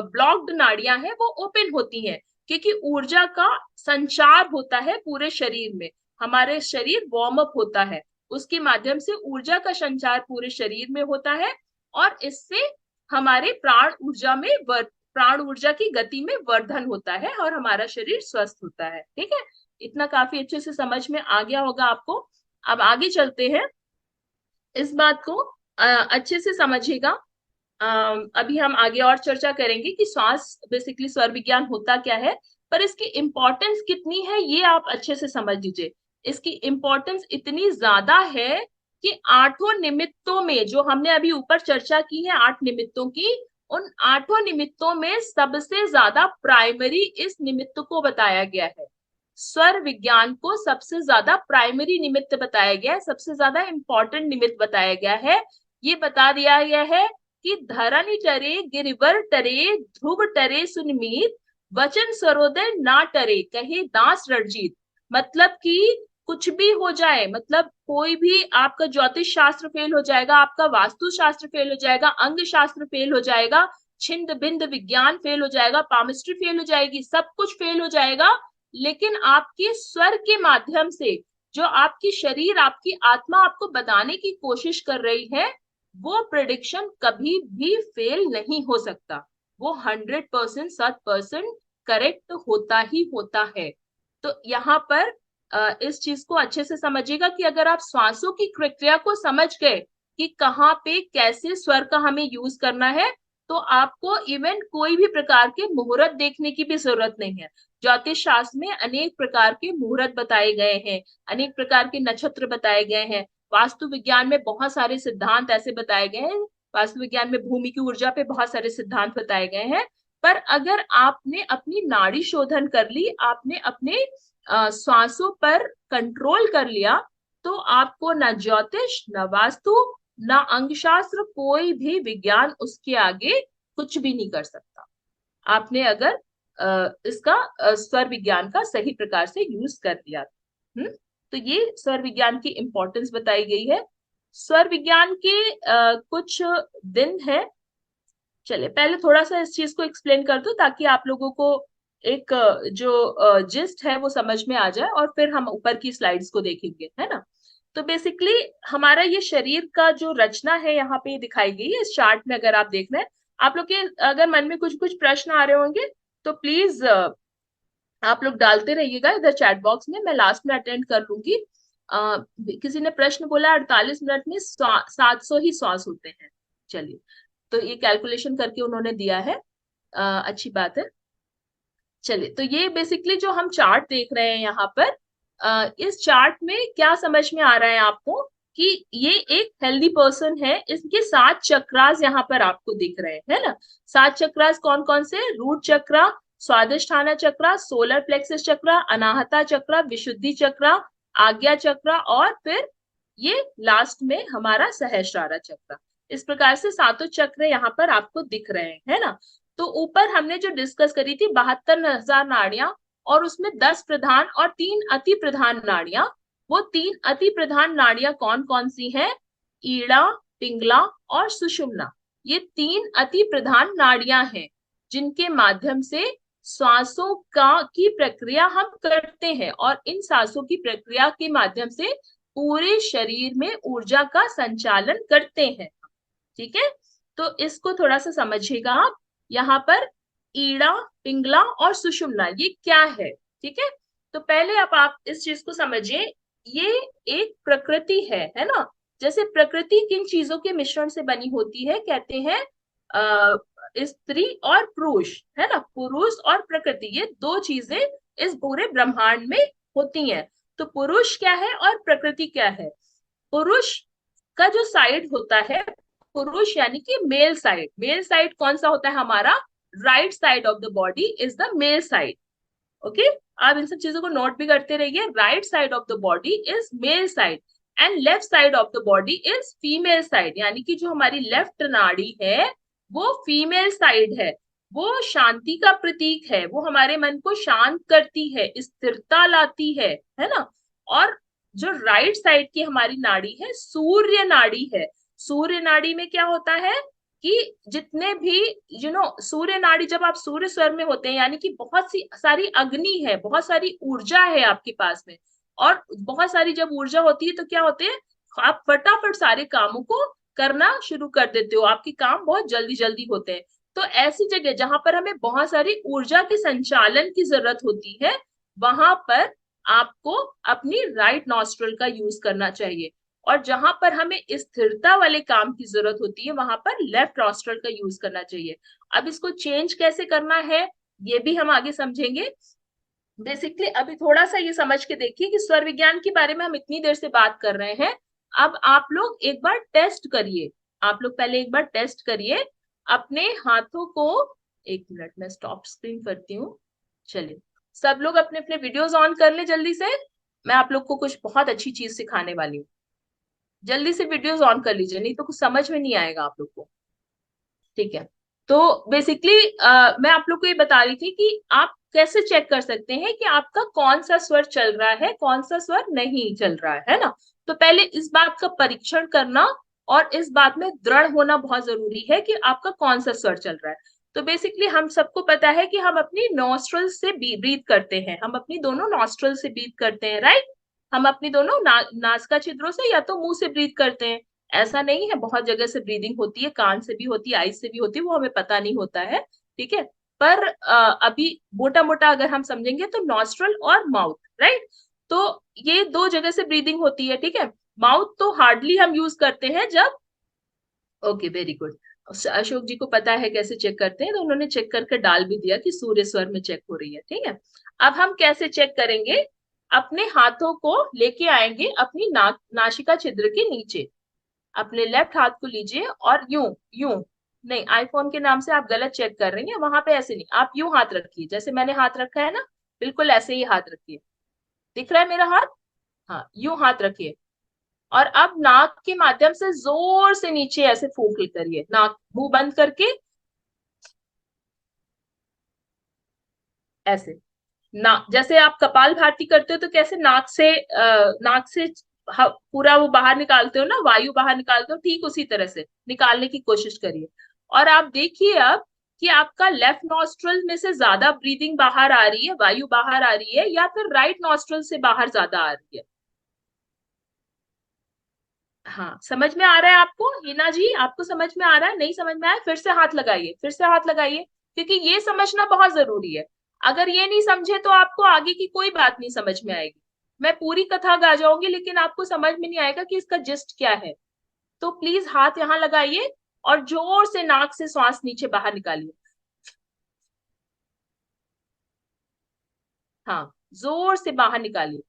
ब्लॉक्ड नाड़ियां हैं, वो ओपन होती हैं, क्योंकि ऊर्जा का संचार होता है पूरे शरीर में। हमारे शरीर वार्म अप होता है, उसके माध्यम से ऊर्जा का संचार पूरे शरीर में होता है, और इससे हमारे प्राण ऊर्जा की गति में वर्धन होता है और हमारा शरीर स्वस्थ होता है। ठीक है, इतना काफी अच्छे से समझ में आ गया होगा आपको। अब आगे चलते हैं, इस बात को अच्छे से समझिएगा। अभी हम आगे और चर्चा करेंगे कि श्वास बेसिकली स्वर विज्ञान होता क्या है, पर इसकी इंपॉर्टेंस कितनी है ये आप अच्छे से समझ लीजिए। इसकी इंपॉर्टेंस इतनी ज्यादा है कि 8 निमित्तों में, जो हमने अभी ऊपर चर्चा की है 8 निमित्तों की, उन 8 निमित्तों में सबसे ज्यादा प्राइमरी इस निमित्त को बताया गया है। स्वर विज्ञान को सबसे ज्यादा प्राइमरी निमित्त बताया गया है, सबसे ज्यादा इंपॉर्टेंट निमित्त बताया गया है। ये बता दिया गया है कि धरणी टरे गिरिवर टरे ध्रुव टरे सुनमीत, वचन सरोदय ना टरे कहे दास रणजीत। मतलब कि कुछ भी हो जाए, मतलब कोई भी, आपका ज्योतिष शास्त्र फेल हो जाएगा, आपका वास्तु शास्त्र फेल हो जाएगा, अंग शास्त्र फेल हो जाएगा, छिंद बिंद विज्ञान फेल हो जाएगा, पामिस्ट्री फेल हो जाएगी, सब कुछ फेल हो जाएगा, लेकिन आपके स्वर के माध्यम से जो आपकी शरीर, आपकी आत्मा आपको बताने की कोशिश कर रही है, वो प्रेडिक्शन कभी भी फेल नहीं हो सकता। वो 100% 100% करेक्ट होता ही होता है। तो यहाँ पर इस चीज को अच्छे से समझिएगा कि अगर आप श्वासों की प्रक्रिया को समझ गए कि कहाँ पे कैसे स्वर का हमें यूज करना है, तो आपको इवन कोई भी प्रकार के मुहूर्त देखने की भी जरूरत नहीं है। ज्योतिष शास्त्र में अनेक प्रकार के मुहूर्त बताए गए हैं, अनेक प्रकार के नक्षत्र बताए गए हैं, वास्तु विज्ञान में बहुत सारे सिद्धांत ऐसे बताए गए हैं, वास्तु विज्ञान में भूमि की ऊर्जा पे बहुत सारे सिद्धांत बताए गए हैं। पर अगर आपने अपनी नाड़ी शोधन कर ली, आपने अपने श्वासों पर कंट्रोल कर लिया, तो आपको न ज्योतिष, न वास्तु, न अंगशास्त्र, कोई भी विज्ञान उसके आगे कुछ भी नहीं कर सकता, आपने अगर इसका स्वर विज्ञान का सही प्रकार से यूज कर लिया। तो ये स्वर विज्ञान की इंपॉर्टेंस बताई गई है। स्वर विज्ञान के कुछ दिन है, चलिए पहले थोड़ा सा इस चीज को एक्सप्लेन कर दूं ताकि आप लोगों को एक जो जिस्ट है वो समझ में आ जाए, और फिर हम ऊपर की स्लाइड्स को देखेंगे, है ना। तो बेसिकली हमारा ये शरीर का जो रचना है यहाँ पे दिखाई गई है इस चार्ट में। अगर आप देख रहे हैं, आप लोग के अगर मन में कुछ कुछ प्रश्न आ रहे होंगे तो प्लीज आप लोग डालते रहिएगा इधर चैट बॉक्स में, मैं लास्ट में अटेंड कर लूंगी। किसी ने प्रश्न बोला 48 मिनट में 700 ही श्वास होते हैं। चलिए, तो ये कैलकुलेशन करके उन्होंने दिया है, अच्छी बात है। चलिए, तो ये बेसिकली जो हम चार्ट देख रहे हैं यहाँ पर, इस चार्ट में क्या समझ में आ रहा है आपको कि ये एक हेल्दी पर्सन है। इसके 7 चक्रास यहाँ पर आपको दिख रहे हैं, है ना। 7 चक्रास कौन कौन से? रूट चक्रा, स्वादिष्ठाना चक्रा, सोलर प्लेक्सस चक्रा, अनाहता चक्रा, विशुद्धि चक्रा, आज्ञा चक्रा, और फिर ये लास्ट में हमारा सहस्रारा चक्रा। इस प्रकार से 7 चक्र यहाँ पर आपको दिख रहे हैं, है ना। तो ऊपर हमने जो डिस्कस करी थी 72,000 नाड़ियां, और उसमें 10 प्रधान और 3 अति प्रधान नाड़ियां। वो 3 अति प्रधान नाड़ियां कौन कौन सी हैं? ईड़ा, पिंगला और सुषुम्ना। ये 3 अति प्रधान नाड़ियां हैं जिनके माध्यम से श्वासों की प्रक्रिया हम करते हैं, और इन सांसों की प्रक्रिया के माध्यम से पूरे शरीर में ऊर्जा का संचालन करते हैं। ठीक है, तो इसको थोड़ा सा समझिएगा आप। यहाँ पर ईड़ा, पिंगला और सुषुम्ना ये क्या है? ठीक है, तो पहले आप इस चीज को समझिए। ये एक प्रकृति है ना। जैसे प्रकृति किन चीजों के मिश्रण से बनी होती है, कहते हैं स्त्री और पुरुष, है ना, पुरुष और प्रकृति, ये दो चीजें इस पूरे ब्रह्मांड में होती हैं। तो पुरुष क्या है और प्रकृति क्या है? पुरुष का जो साइड होता है, पुरुष यानी कि मेल साइड, मेल साइड कौन सा होता है हमारा? Right side of the body is the male side. Okay, आप इन सब चीजों को नोट भी करते रहिए। Right side of the body is male side and left side of the body is female side, यानी कि जो हमारी लेफ्ट नाड़ी है वो फीमेल साइड है, वो शांति का प्रतीक है, वो हमारे मन को शांत करती है, स्थिरता लाती है ना। और जो राइट साइड की हमारी नाड़ी है सूर्य नाड़ी है। सूर्य नाड़ी में क्या होता है कि जितने भी सूर्य नाड़ी, जब आप सूर्य स्वर में होते हैं यानी कि बहुत सी सारी अग्नि है, बहुत सारी ऊर्जा है आपके पास में, और बहुत सारी जब ऊर्जा होती है तो क्या होते हैं, आप फटाफट सारे कामों को करना शुरू कर देते हो, आपके काम बहुत जल्दी जल्दी होते हैं। तो ऐसी जगह जहां पर हमें बहुत सारी ऊर्जा के संचालन की जरूरत होती है, वहां पर आपको अपनी राइट नॉस्ट्रल का यूज करना चाहिए, और जहां पर हमें स्थिरता वाले काम की जरूरत होती है वहां पर लेफ्ट नॉस्ट्रल का यूज करना चाहिए। अब इसको चेंज कैसे करना है ये भी हम आगे समझेंगे। बेसिकली अभी थोड़ा सा ये समझ के देखिए कि स्वर विज्ञान के बारे में हम इतनी देर से बात कर रहे हैं। अब आप लोग एक बार टेस्ट करिए, आप लोग पहले एक बार टेस्ट करिए अपने हाथों को। एक मिनट में स्टॉप स्क्रीन करती हूँ। चलिए सब लोग अपने अपने वीडियोस ऑन कर ले जल्दी से, मैं आप लोग को कुछ बहुत अच्छी चीज सिखाने वाली हूँ। जल्दी से वीडियोस ऑन कर लीजिए, नहीं तो कुछ समझ में नहीं आएगा आप लोग को। ठीक है, तो बेसिकली मैं आप लोग को ये बता रही थी कि आप कैसे चेक कर सकते हैं कि आपका कौन सा स्वर चल रहा है, कौन सा स्वर नहीं चल रहा है ना। तो पहले इस बात का परीक्षण करना और इस बात में दृढ़ होना बहुत जरूरी है कि आपका कौन सा स्वर चल रहा है। तो बेसिकली हम सबको पता है कि हम अपनी नॉस्ट्रल से ब्रीथ करते हैं, हम अपनी दोनों नॉस्ट्रल से ब्रीथ करते हैं, राइट। हम अपनी दोनों नासिका छिद्रों से या तो मुंह से ब्रीथ करते हैं, ऐसा नहीं है, बहुत जगह से ब्रीदिंग होती है, कान से भी होती है, आईज से भी होती है, वो हमें पता नहीं होता है, ठीक है। पर अभी मोटा मोटा अगर हम समझेंगे तो नॉस्ट्रल और माउथ, राइट, तो ये दो जगह से ब्रीदिंग होती है, ठीक है। माउथ तो हार्डली हम यूज करते हैं जब, ओके वेरी गुड, अशोक जी को पता है कैसे चेक करते हैं, तो उन्होंने चेक करके डाल भी दिया कि सूर्य स्वर में चेक हो रही है, ठीक है। अब हम कैसे चेक करेंगे, अपने हाथों को लेके आएंगे अपनी नासिका छिद्र के नीचे, अपने लेफ्ट हाथ को लीजिए और यूं यूं, नहीं आईफोन के नाम से आप गलत चेक कर रही हैं, वहां पे ऐसे नहीं, आप यूं हाथ रखिए जैसे मैंने हाथ रखा है ना, बिल्कुल ऐसे ही हाथ रखिए, दिख रहा है मेरा हाथ, हाँ यूं हाथ रखिए। और अब नाक के माध्यम से जोर से नीचे ऐसे फूंक करिए, नाक मुंह बंद करके ऐसे, ना जैसे आप कपाल भाती करते हो तो कैसे नाक से पूरा वो बाहर निकालते हो ना, वायु बाहर निकालते हो, ठीक उसी तरह से निकालने की कोशिश करिए। और आप देखिए अब कि आपका लेफ्ट नॉस्ट्रल में से ज्यादा ब्रीदिंग बाहर आ रही है, वायु बाहर आ रही है, या फिर राइट नॉस्ट्रल से बाहर ज्यादा आ रही है। हाँ समझ में आ रहा है आपको हिना जी, आपको समझ में आ रहा है? नहीं समझ में आया फिर से हाथ लगाइए, फिर से हाथ लगाइए, क्योंकि ये समझना बहुत जरूरी है। अगर ये नहीं समझे तो आपको आगे की कोई बात नहीं समझ में आएगी, मैं पूरी कथा गा जाऊंगी लेकिन आपको समझ में नहीं आएगा कि इसका जिस्ट क्या है। तो प्लीज हाथ यहाँ लगाइए और जोर से नाक से श्वास नीचे बाहर निकालिए, हाँ जोर से बाहर निकालिए।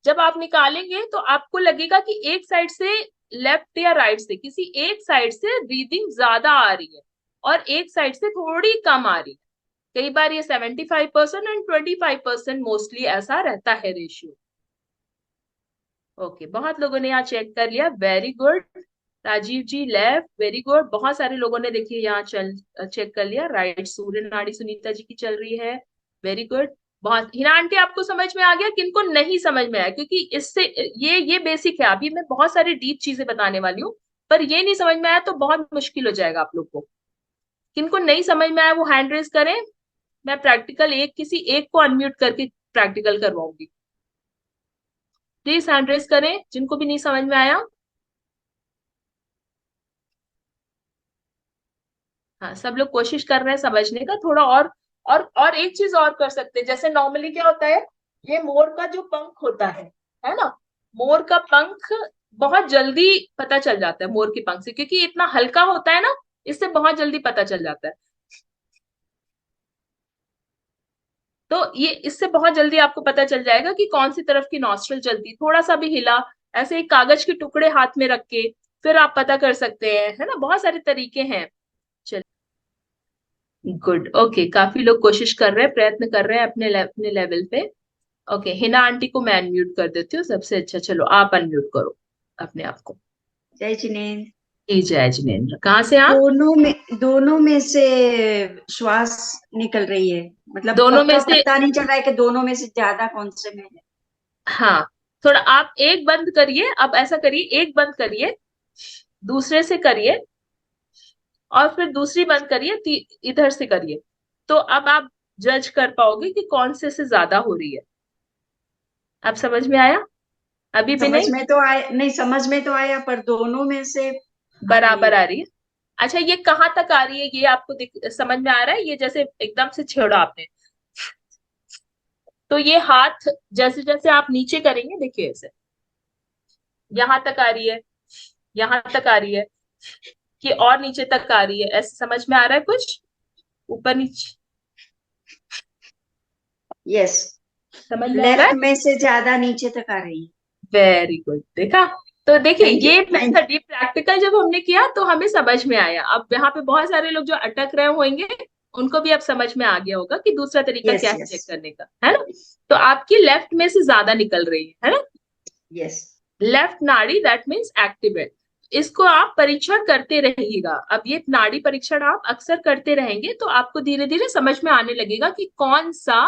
जब आप निकालेंगे तो आपको लगेगा कि एक साइड से, लेफ्ट या राइट से, किसी एक साइड से ब्रीदिंग ज्यादा आ रही है और एक साइड से थोड़ी कम आ रही है। कई बार ये 75% एंड 25% मोस्टली ऐसा रहता है रेशियो। ओके, बहुत लोगों ने यहाँ चेक कर लिया, वेरी गुड। राजीव जी लेफ्ट, वेरी गुड। बहुत सारे लोगों ने देखिए यहाँ चेक कर लिया, राइट सूर्य नाड़ी सुनीता जी की चल रही है, वेरी गुड। बहुत, हिना आंटी आपको समझ में आ गया? किनको नहीं समझ में आया, क्योंकि इससे ये बेसिक है, अभी मैं बहुत सारी डीप चीजें बताने वाली हूँ, पर ये नहीं समझ में आया तो बहुत मुश्किल हो जाएगा आप लोग को। किनको नहीं समझ में आया वो हैंड रेज करें, मैं प्रैक्टिकल किसी एक को अनम्यूट करके प्रैक्टिकल करवाऊंगी। प्लीज हैंड रेज करें जिनको भी नहीं समझ में आया। हाँ सब लोग कोशिश कर रहे हैं समझने का थोड़ा और एक चीज और कर सकते हैं, जैसे नॉर्मली क्या होता है, ये मोर का जो पंख होता है ना, मोर का पंख बहुत जल्दी पता चल जाता है मोर के पंख से, क्योंकि इतना हल्का होता है ना, इससे बहुत जल्दी पता चल जाता है। तो ये इससे बहुत जल्दी आपको पता चल जाएगा कि कौन सी तरफ की नॉस्ट्रल चलती। थोड़ा सा भी हिला, ऐसे एक कागज के टुकड़े हाथ में रख के फिर आप पता कर सकते हैं, है ना, बहुत सारे तरीके हैं। चलिए, गुड, ओके, काफी लोग कोशिश कर रहे हैं, प्रयत्न कर रहे हैं अपने लेवल पे। ओके, हिना आंटी को मैं अनम्यूट कर देती हूँ सबसे अच्छा। चलो आप अनम्यूट करो अपने आप को। जय जिनेन्द्र। जी जय जिनेन्द्र, कहाँ से आप? दोनों में से श्वास निकल रही है, मतलब दोनों में से? पता नहीं चल रहा है कि दोनों में से ज्यादा कौन से में है। हाँ, थोड़ा आप एक बंद करिए, अब ऐसा करिए, एक बंद करिए, दूसरे से करिए, और फिर दूसरी बंद करिए, इधर से करिए, तो अब आप जज कर पाओगे कि कौन से ज्यादा हो रही है। अब समझ में आया? अभी भी समझ नहीं? में तो आया, नहीं समझ में तो आया, पर दोनों में से बराबर आ रही है। अच्छा, ये कहाँ तक आ रही है ये आपको समझ में आ रहा है? ये जैसे एकदम से छेड़ा आपने, तो ये हाथ जैसे जैसे आप नीचे करेंगे, देखिए ऐसे यहाँ तक आ रही है, यहाँ तक आ रही है, कि और नीचे तक आ रही है, ऐसे समझ में आ रहा है कुछ? ऊपर नीचे यस, समझ में आ रहा लेफ्ट है? में से ज्यादा नीचे तक आ रही है। वेरी गुड, देखा? तो देखिए, थैंक यू, ये थैंक मेथड, ये प्रैक्टिकल जब हमने किया तो हमें समझ में आया। अब यहाँ पे बहुत सारे लोग जो अटक रहे होंगे, उनको भी अब समझ में आ गया होगा कि दूसरा तरीका यस क्या है यस चेक करने का, है ना? तो आपकी लेफ्ट में से ज्यादा निकल रही है ना? यस। लेफ्ट नाड़ी, दैट मीन्स एक्टिव है। इसको आप परीक्षण करते रहिएगा। अब ये नाड़ी परीक्षण आप अक्सर करते रहेंगे तो आपको धीरे धीरे समझ में आने लगेगा कि कौन सा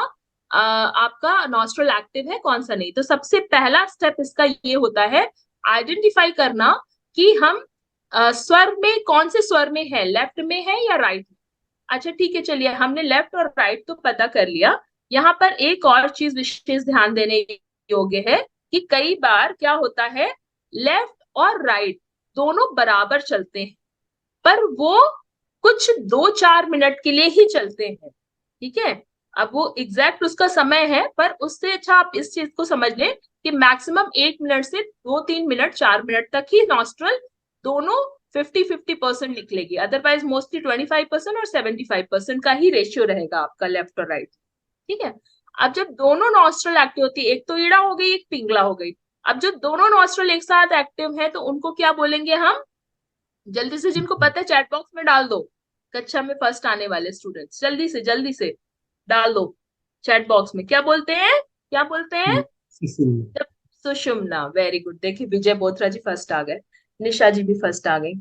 आपका नॉस्ट्रल एक्टिव है, कौन सा नहीं। तो सबसे पहला स्टेप इसका ये होता है, आइडेंटिफाई करना कि हम स्वर में कौन से स्वर में है, लेफ्ट में है या राइट में। अच्छा ठीक है, चलिए, हमने लेफ्ट और राइट तो पता कर लिया। यहाँ पर एक और चीज विशेष ध्यान देने योग्य है कि कई बार क्या होता है, लेफ्ट और राइट दोनों बराबर चलते हैं, पर वो कुछ 2-4 मिनट के लिए ही चलते हैं, ठीक है? अब वो एग्जैक्ट उसका समय है, पर उससे अच्छा आप इस चीज को समझ लें कि मैक्सिमम 1 मिनट से 2-3 मिनट, 4 मिनट तक ही नॉस्ट्रल दोनों 50-50% निकलेगी। अदरवाइज मोस्टली 25% और 75% का ही रेशियो रहेगा आपका लेफ्ट और राइट, ठीक है? अब जब दोनों नॉस्ट्रल एक्टिव होती है, एक तो ईड़ा हो गई, एक पिंगला हो गई। अब जो दोनों नॉस्ट्रल एक साथ एक्टिव है तो उनको क्या बोलेंगे हम? जल्दी से, जिनको पता है चैट बॉक्स में डाल दो, कक्षा में फर्स्ट आने वाले स्टूडेंट्स, जल्दी से डाल दो चैट बॉक्स में, क्या बोलते हैं, क्या बोलते हैं? जब सुषुम्ना, वेरी गुड। देखिए विजय बोथरा जी फर्स्ट आ गए, निशा जी भी फर्स्ट आ गई,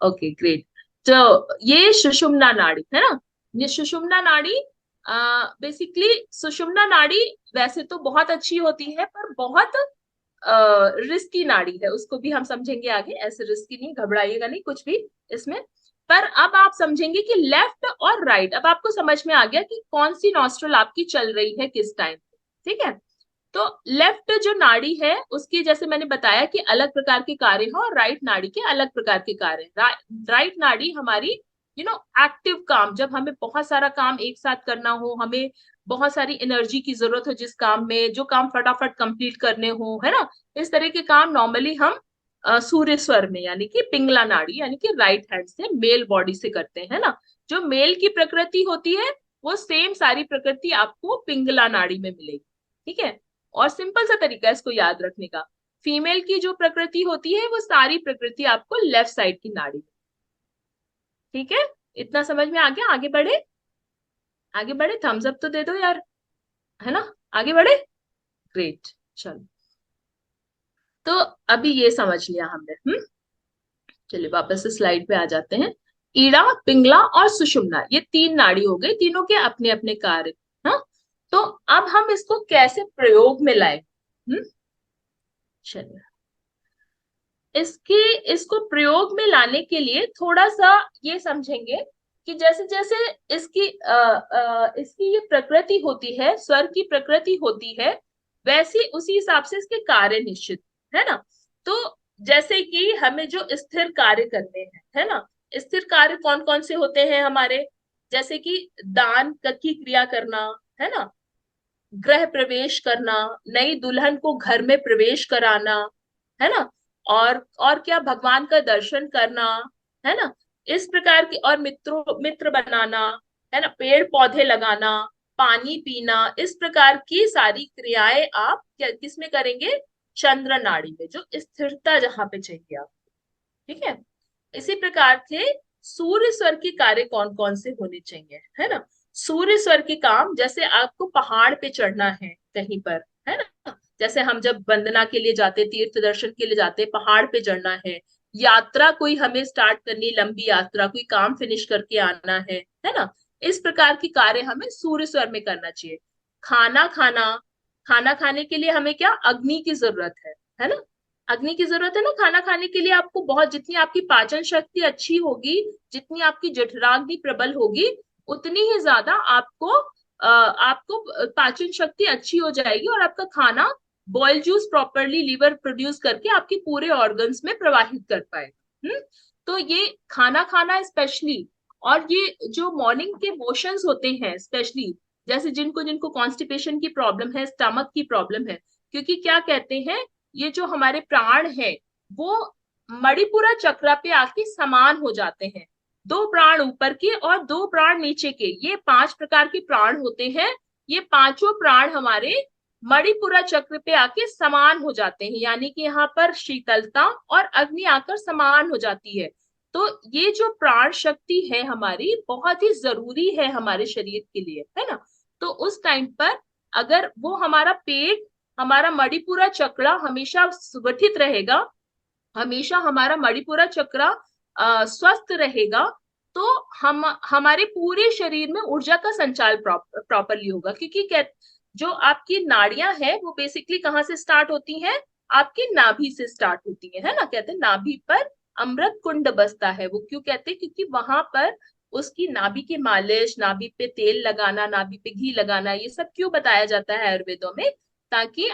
ओके ग्रेट। तो ये सुषुम्ना नाड़ी है ना, ये सुषुम्ना नाड़ी बेसिकली, सुषुम्ना नाड़ी वैसे तो बहुत अच्छी होती है, पर बहुत रिस्की नाड़ी है, उसको भी हम समझेंगे आगे। ऐसे रिस्की नहीं, घबराइएगा नहीं कुछ भी इसमें। पर अब आप समझेंगे कि लेफ्ट और राइट, अब आपको समझ में आ गया कि कौन सी नॉस्ट्रल आपकी चल रही है किस टाइम, ठीक है? तो लेफ्ट जो नाड़ी है उसकी, जैसे मैंने बताया कि अलग प्रकार के कार्य हैं, और राइट नाड़ी के अलग प्रकार के कार्य हैं। राइट नाड़ी हमारी एक्टिव काम, जब हमें बहुत सारा काम एक साथ करना हो, हमें बहुत सारी एनर्जी की जरूरत हो जिस काम में, जो काम फटाफट कंप्लीट करने हो, है ना, इस तरह के काम नॉर्मली हम सूर्य स्वर में, यानी कि पिंगला नाड़ी, यानी कि राइट हैंड से, मेल बॉडी से करते हैं, है ना? जो मेल की प्रकृति होती है वो सेम सारी प्रकृति आपको पिंगला नाड़ी में मिलेगी, ठीक है? और सिंपल सा तरीका है इसको याद रखने का, फीमेल की जो प्रकृति होती है वो सारी प्रकृति आपको लेफ्ट साइड की नाड़ी में, ठीक है? इतना समझ में आ गया? आगे बढ़े, आगे बढ़े, थम्स अप तो दे दो यार, है ना? आगे बढ़े, ग्रेट। चलो, तो अभी ये समझ लिया हमने। चलिए वापस से स्लाइड पे आ जाते हैं। ईड़ा, पिंगला और सुषुम्ना, ये 3 नाड़ी हो गई, तीनों के अपने अपने कार्य। हाँ, तो अब हम इसको कैसे प्रयोग में लाए? चलिए, इसको प्रयोग में लाने के लिए थोड़ा सा ये समझेंगे कि जैसे जैसे इसकी ये प्रकृति होती है, स्वर की प्रकृति होती है, वैसे उसी हिसाब से इसके कार्य निश्चित है ना। तो जैसे कि हमें जो स्थिर कार्य करने हैं, है ना, स्थिर कार्य कौन कौन से होते हैं हमारे? जैसे कि दान की क्रिया करना, है ना, गृह प्रवेश करना, नई दुल्हन को घर में प्रवेश कराना, है ना, और क्या, भगवान का दर्शन करना, है ना, इस प्रकार की, और मित्र बनाना, है ना, पेड़ पौधे लगाना, पानी पीना, इस प्रकार की सारी क्रियाएं आप किसमें करेंगे? चंद्र नाड़ी में, जो स्थिरता जहां पे चाहिए आप। ठीक है। इसी प्रकार से सूर्य स्वर के कार्य कौन कौन से होने चाहिए, है ना। सूर्य स्वर के काम, जैसे आपको पहाड़ पे चढ़ना है कहीं पर, है ना, जैसे हम जब वंदना के लिए जाते, तीर्थ दर्शन के लिए जाते, पहाड़ पे चढ़ना है, यात्रा कोई हमें स्टार्ट करनी, लंबी यात्रा, कोई काम फिनिश करके आना है ना, इस प्रकार की कार्य हमें सूर्य स्वर में करना चाहिए। खाना खाना, खाना खाने के लिए हमें क्या, अग्नि की जरूरत है ना, अग्नि की जरूरत है ना खाना खाने के लिए। आपको बहुत, जितनी आपकी पाचन शक्ति अच्छी होगी, जितनी आपकी जठराग्नि प्रबल होगी, उतनी ही ज्यादा आपको पाचन शक्ति अच्छी हो जाएगी, और आपका खाना bile juice properly liver produce करके आपके पूरे ऑर्गन्स में प्रवाहित कर पाएगा। तो ये खाना खाना स्पेशली, और ये जो मॉर्निंग के मोशंस होते हैं स्पेशली, जैसे जिनको जिनको कॉन्स्टिपेशन की प्रॉब्लम है, स्टमक की प्रॉब्लम है, क्योंकि क्या कहते हैं, ये जो हमारे प्राण है वो मणिपुरा चक्र पे आके समान हो जाते हैं। 2 प्राण ऊपर के और 2 प्राण नीचे के, ये 5 प्रकार के प्राण होते हैं। ये पांचों प्राण हमारे मणिपुरा चक्र पे आके समान हो जाते हैं, यानी कि यहाँ पर शीतलता और अग्नि आकर समान हो जाती है। तो ये जो प्राण शक्ति है हमारी, बहुत ही जरूरी है हमारे शरीर के लिए, है ना। तो उस टाइम पर अगर वो हमारा पेट, हमारा मणिपुरा चक्र हमेशा सुगठित रहेगा, हमेशा हमारा मणिपुरा चक्र स्वस्थ रहेगा, तो हम हमारे पूरे शरीर में ऊर्जा का संचार प्रॉपरली होगा। क्योंकि जो आपकी नाड़ियां हैं वो बेसिकली कहाँ से स्टार्ट होती हैं? आपकी नाभि से स्टार्ट होती है ना। कहते हैं नाभि पर अमृत कुंड बसता है। वो क्यों कहते हैं? क्योंकि वहां पर उसकी नाभि की मालिश, नाभि पे तेल लगाना, नाभि पे घी लगाना, ये सब क्यों बताया जाता है आयुर्वेदों में? ताकि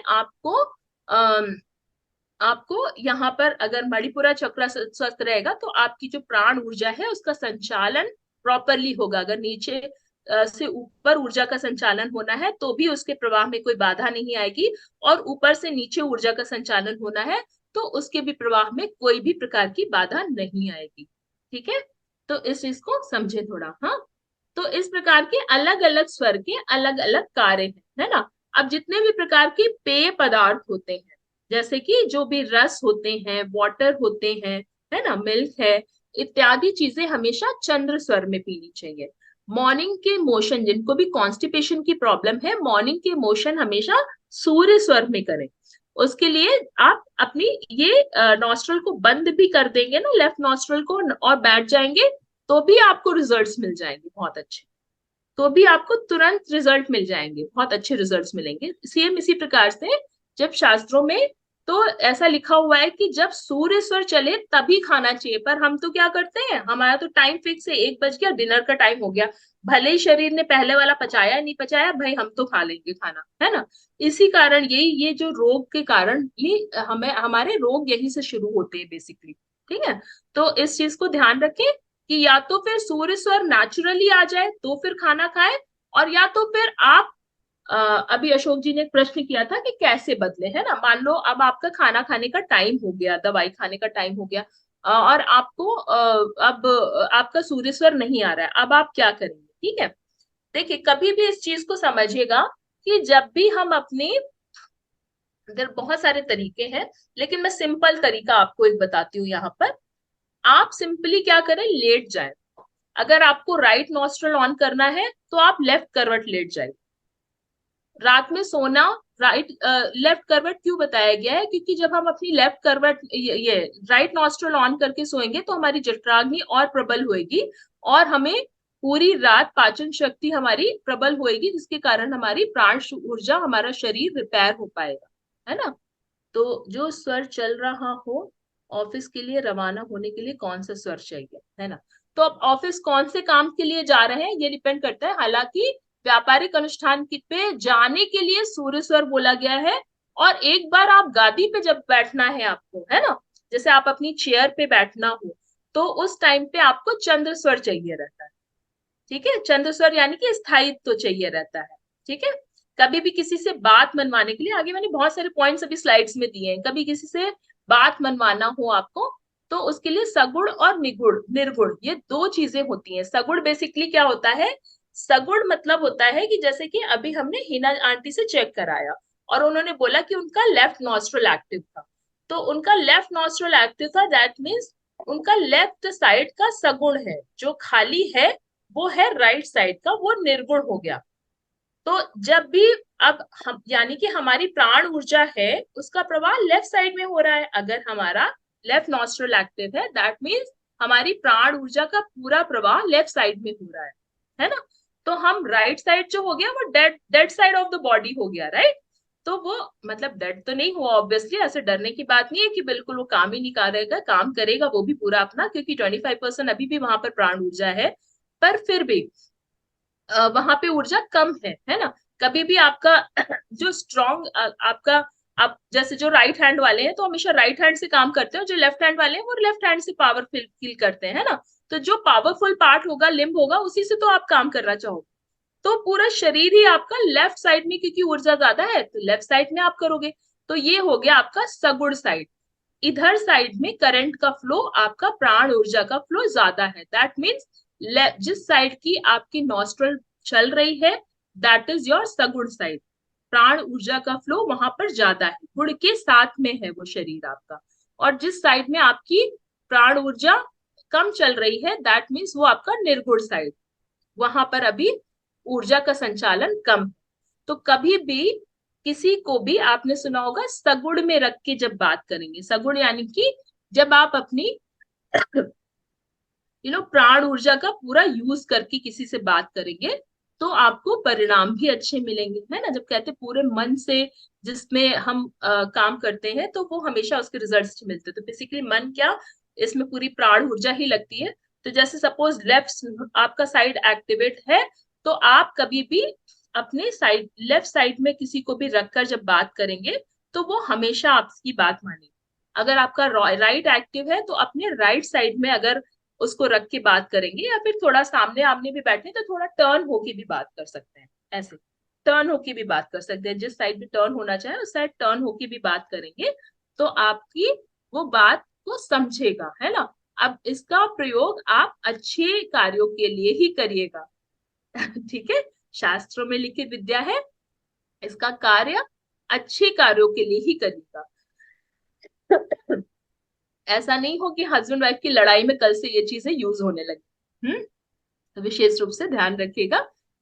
आपको यहाँ पर अगर मणिपुरा चक्र स्वस्थ रहेगा तो आपकी जो प्राण ऊर्जा है उसका संचालन प्रॉपरली होगा। अगर नीचे से ऊपर ऊर्जा का संचालन होना है तो भी उसके प्रवाह में कोई बाधा नहीं आएगी, और ऊपर से नीचे ऊर्जा का संचालन होना है तो उसके भी प्रवाह में कोई भी प्रकार की बाधा नहीं आएगी। ठीक है, तो इस चीज को समझे थोड़ा। हाँ, तो इस प्रकार के अलग अलग स्वर के अलग अलग कार्य हैं, है ना। अब जितने भी प्रकार के पेय पदार्थ होते हैं, जैसे कि जो भी रस होते हैं, वाटर होते हैं, है ना, मिल्क है, इत्यादि चीजें हमेशा चंद्र स्वर में पीनी चाहिए। मॉर्निंग के मोशन, जिनको भी कॉन्स्टिपेशन की प्रॉब्लम है, मॉर्निंग के मोशन हमेशा सूर्य स्वर में करें। उसके लिए आप अपनी ये नॉस्ट्रल को बंद भी कर देंगे ना, लेफ्ट नॉस्ट्रल को, और बैठ जाएंगे तो भी आपको रिजल्ट्स मिल जाएंगे बहुत अच्छे। तो भी आपको तुरंत रिजल्ट मिल जाएंगे, बहुत अच्छे रिजल्ट्स मिलेंगे। सेम इसी प्रकार से जब शास्त्रों में तो ऐसा लिखा हुआ है कि जब सूर्य स्वर चले तभी खाना चाहिए, पर हम तो क्या करते हैं, हमारा तो टाइम फिक्स है, 1 बज गया, डिनर का टाइम हो गया, भले ही शरीर ने पहले वाला पचाया नहीं पचाया, भाई हम तो खा लेंगे खाना, है ना। इसी कारण ये जो रोग के कारण, ये हमारे रोग यही से शुरू होते हैं बेसिकली। ठीक है, तो इस चीज को ध्यान रखें कि या तो फिर सूर्य स्वर नेचुरली आ जाए तो फिर खाना खाए, और या तो फिर आप अभी अशोक जी ने एक प्रश्न किया था कि कैसे बदले, है ना। मान लो अब आपका खाना खाने का टाइम हो गया, दवाई खाने का टाइम हो गया, और आपको अब आपका सूर्य स्वर नहीं आ रहा है, अब आप क्या करेंगे? ठीक है, देखिए कभी भी इस चीज को समझिएगा कि जब भी हम अपने, इधर बहुत सारे तरीके हैं लेकिन मैं सिंपल तरीका आपको एक बताती हूँ यहाँ पर। आप सिंपली क्या करें, लेट जाए। अगर आपको राइट नॉस्ट्रल ऑन करना है तो आप लेफ्ट करवट लेट जाए। रात में सोना राइट लेफ्ट करवट क्यों बताया गया है? क्योंकि जब हम अपनी लेफ्ट करवट ये राइट नॉस्ट्रल ऑन करके सोएंगे तो हमारी जठराग्नि और प्रबल होएगी, और हमें पूरी रात पाचन शक्ति हमारी प्रबल होएगी, जिसके कारण हमारी प्राण ऊर्जा, हमारा शरीर रिपेयर हो पाएगा, है ना। तो जो स्वर चल रहा हो, ऑफिस के लिए रवाना होने के लिए कौन सा स्वर चाहिए, है ना। तो अब ऑफिस कौन से काम के लिए जा रहे हैं ये डिपेंड करता है। हालांकि व्यापारिक अनुष्ठान पे जाने के लिए सूर्य स्वर बोला गया है, और एक बार आप गादी पे जब बैठना है आपको, है ना, जैसे आप अपनी चेयर पे बैठना हो, तो उस टाइम पे आपको चंद्र स्वर चाहिए रहता है। ठीक है, चंद्र स्वर यानी कि स्थायित्व तो चाहिए रहता है। ठीक है, कभी भी किसी से बात मनवाने के लिए, आगे मैंने बहुत सारे पॉइंट्स अभी स्लाइड्स में दिए हैं, कभी किसी से बात मनवाना हो आपको, तो उसके लिए सगुण और निगुण निर्गुण ये दो चीजें होती हैं। सगुण बेसिकली क्या होता है, सगुण मतलब होता है कि जैसे कि अभी हमने हिना आंटी से चेक कराया और उन्होंने बोला कि उनका लेफ्ट नॉस्ट्रल एक्टिव था, तो उनका लेफ्ट नॉस्ट्रल एक्टिव था, दैट मीन्स उनका लेफ्ट साइड का सगुण है, जो खाली है वो है राइट साइड का, वो निर्गुण हो गया। तो जब भी अब हम यानी कि हमारी प्राण ऊर्जा है उसका प्रवाह लेफ्ट साइड में हो रहा है, अगर हमारा लेफ्ट नॉस्ट्रल एक्टिव है दैट मीन्स हमारी प्राण ऊर्जा का पूरा प्रवाह लेफ्ट साइड में हो रहा है ना। तो हम राइट साइड जो हो गया वो dead dead side of the body हो गया, राइट। तो वो मतलब डेड तो नहीं हुआ ऑब्वियसली, ऐसे डरने की बात नहीं है कि बिल्कुल वो काम ही नहीं करेगा, काम करेगा वो भी पूरा अपना, क्योंकि 25% अभी भी वहां पर प्राण ऊर्जा है, पर फिर भी वहां पे ऊर्जा कम है ना। कभी भी आपका जो स्ट्रॉन्ग आपका, आप जैसे जो राइट हैंड वाले हैं तो हमेशा राइट हैंड से काम करते हैं, जो लेफ्ट हैंड वाले हैं वो लेफ्ट हैंड से पावर फील करते हैं, है ना। तो जो पावरफुल पार्ट होगा, लिम्ब होगा, उसी से तो आप काम करना चाहोगे। तो पूरा शरीर ही आपका लेफ्ट साइड में, क्योंकि ऊर्जा ज्यादा है तो लेफ्ट साइड में आप करोगे। तो ये हो गया आपका सगुण साइड। इधर साइड में करंट का फ्लो, आपका प्राण ऊर्जा का फ्लो ज्यादा है, दैट मीन्स जिस साइड की आपकी नॉस्ट्रल चल रही है दैट इज योर सगुण साइड। प्राण ऊर्जा का फ्लो वहां पर ज्यादा है, गुण के साथ में है वो शरीर आपका। और जिस साइड में आपकी प्राण ऊर्जा कम चल रही है दैट मीन्स वो आपका निर्गुण साइड, वहां पर अभी ऊर्जा का संचालन कम। तो कभी भी किसी को भी आपने सुना होगा सगुण में रख के जब बात करेंगे, सगुण यानी कि जब आप अपनी प्राण ऊर्जा का पूरा यूज करके किसी से बात करेंगे तो आपको परिणाम भी अच्छे मिलेंगे, है ना। जब कहते पूरे मन से जिसमें हम काम करते हैं तो वो हमेशा उसके रिजल्ट्स मिलते हैं। तो बेसिकली मन क्या, इसमें पूरी प्राण ऊर्जा ही लगती है। तो जैसे सपोज लेफ्ट आपका साइड एक्टिवेट है, तो आप कभी भी अपने साइड लेफ्ट साइड में किसी को भी रखकर जब बात करेंगे तो वो हमेशा आपकी बात मानेंगे। अगर आपका राइट एक्टिव है तो अपने राइट साइड में अगर उसको रख के बात करेंगे, या फिर थोड़ा सामने आमने भी बैठे तो थोड़ा टर्न होके भी बात कर सकते हैं, ऐसे टर्न होके भी बात कर सकते हैं, जिस साइड भी टर्न होना चाहे उस साइड टर्न होके भी बात करेंगे तो आपकी वो बात को समझेगा, है ना। अब इसका प्रयोग आप अच्छे कार्यों के लिए ही करिएगा ठीक है, शास्त्रों में लिखित विद्या है, इसका कार्य अच्छे कार्यों के लिए ही करिएगा। ऐसा नहीं हो कि हस्बैंड वाइफ की लड़ाई में कल से ये चीजें यूज होने लगी। तो विशेष रूप से ध्यान रखिएगा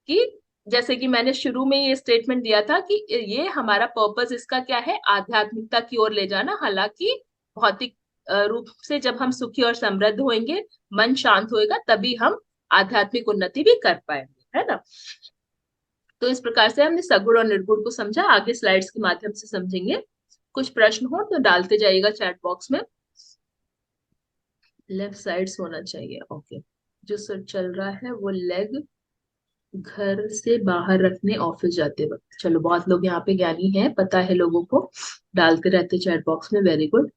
कि जैसे कि मैंने शुरू में ये स्टेटमेंट दिया था कि ये हमारा पर्पस इसका क्या है, आध्यात्मिकता की ओर ले जाना। हालांकि भौतिक रूप से जब हम सुखी और समृद्ध होंगे, मन शांत होएगा, तभी हम आध्यात्मिक उन्नति भी कर पाएंगे, है ना। तो इस प्रकार से हमने सगुण और निर्गुण को समझा, आगे स्लाइड्स के माध्यम से समझेंगे। कुछ प्रश्न हो तो डालते जाइएगा चैट बॉक्स में। लेफ्ट साइड होना चाहिए, ओके। जो सर चल रहा है वो लेग घर से बाहर रखने ऑफिस जाते वक्त। चलो बहुत लोग यहाँ पे ज्ञानी हैं, पता है लोगों को, डालते रहते चैट बॉक्स में, वेरी गुड।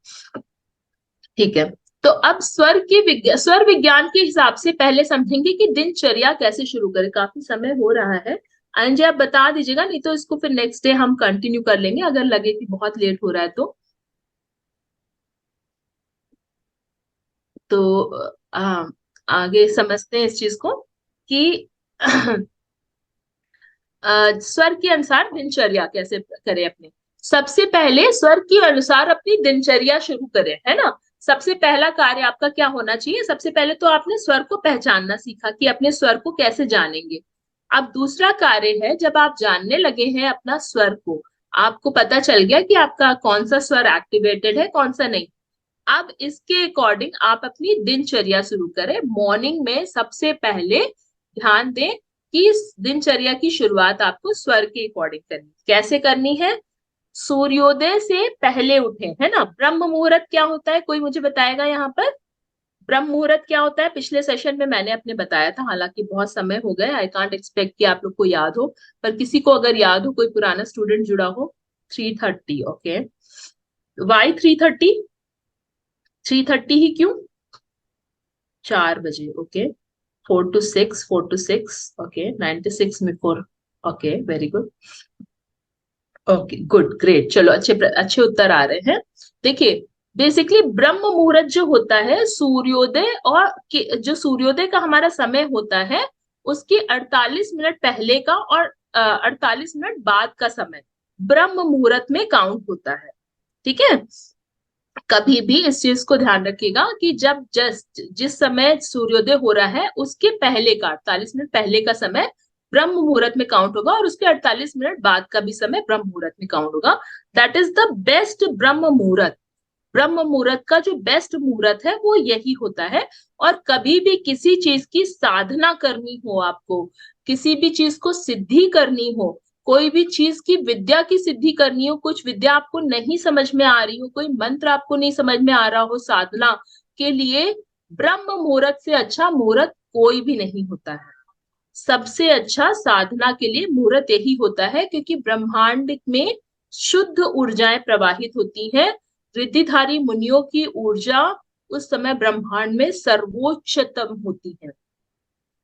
ठीक है, तो अब स्वर विज्ञान के हिसाब से पहले समझेंगे कि दिनचर्या कैसे शुरू करें। काफी समय हो रहा है, आनंद जी आप बता दीजिएगा, नहीं तो इसको फिर नेक्स्ट डे हम कंटिन्यू कर लेंगे अगर लगे कि बहुत लेट हो रहा है तो। आगे समझते हैं इस चीज को कि स्वर के अनुसार दिनचर्या कैसे करें अपने। सबसे पहले स्वर के अनुसार अपनी दिनचर्या शुरू करें, है ना। सबसे पहला कार्य आपका क्या होना चाहिए, सबसे पहले तो आपने स्वर को पहचानना सीखा कि अपने स्वर को कैसे जानेंगे। अब दूसरा कार्य है, जब आप जानने लगे हैं अपना स्वर को, आपको पता चल गया कि आपका कौन सा स्वर एक्टिवेटेड है कौन सा नहीं, अब इसके अकॉर्डिंग आप अपनी दिनचर्या शुरू करें। मॉर्निंग में सबसे पहले ध्यान दें कि इस दिनचर्या की शुरुआत आपको स्वर के अकॉर्डिंग करनी। कैसे करनी है, सूर्योदय से पहले उठे, है ना। ब्रह्म मुहूर्त क्या होता है, कोई मुझे बताएगा यहाँ पर ब्रह्म मुहूर्त क्या होता है। पिछले सेशन में मैंने अपने बताया था, हालांकि बहुत समय हो गया, आई कांट एक्सपेक्ट कि आप लोग को याद हो, पर किसी को अगर याद हो, कोई पुराना स्टूडेंट जुड़ा हो। 3:30, ओके। वाई 3:30, 3:30 ही क्यों, 4 बजे, ओके। 4 to 6, 4 to 6, okay. 96 में 4, okay, very good, okay, good, great. चलो अच्छे अच्छे उत्तर आ रहे हैं। देखिए बेसिकली ब्रह्म मुहूर्त जो होता है सूर्योदय और जो सूर्योदय का हमारा समय होता है उसके 48 मिनट पहले का और 48 मिनट बाद का समय ब्रह्म मुहूर्त में काउंट होता है। ठीक है, कभी भी इस चीज को ध्यान रखिएगा कि जब जस्ट जिस समय सूर्योदय हो रहा है उसके पहले का 48 मिनट पहले का समय ब्रह्म मुहूर्त में काउंट होगा और उसके 48 मिनट बाद का भी समय ब्रह्म मुहूर्त में काउंट होगा। दैट इज द बेस्ट ब्रह्म मुहूर्त। ब्रह्म मुहूर्त का जो बेस्ट मुहूर्त है वो यही होता है। और कभी भी किसी चीज की साधना करनी हो, आपको किसी भी चीज को सिद्धि करनी हो, कोई भी चीज की विद्या की सिद्धि करनी हो, कुछ विद्या आपको नहीं समझ में आ रही हो, कोई मंत्र आपको नहीं समझ में आ रहा हो साधना के लिए, ब्रह्म मुहूर्त से अच्छा मुहूर्त कोई भी नहीं होता है। सबसे अच्छा साधना के लिए मुहूर्त यही होता है, क्योंकि ब्रह्मांड में शुद्ध ऊर्जाएं प्रवाहित होती हैं। रिद्धिधारी मुनियों की ऊर्जा उस समय ब्रह्मांड में सर्वोच्चतम होती है।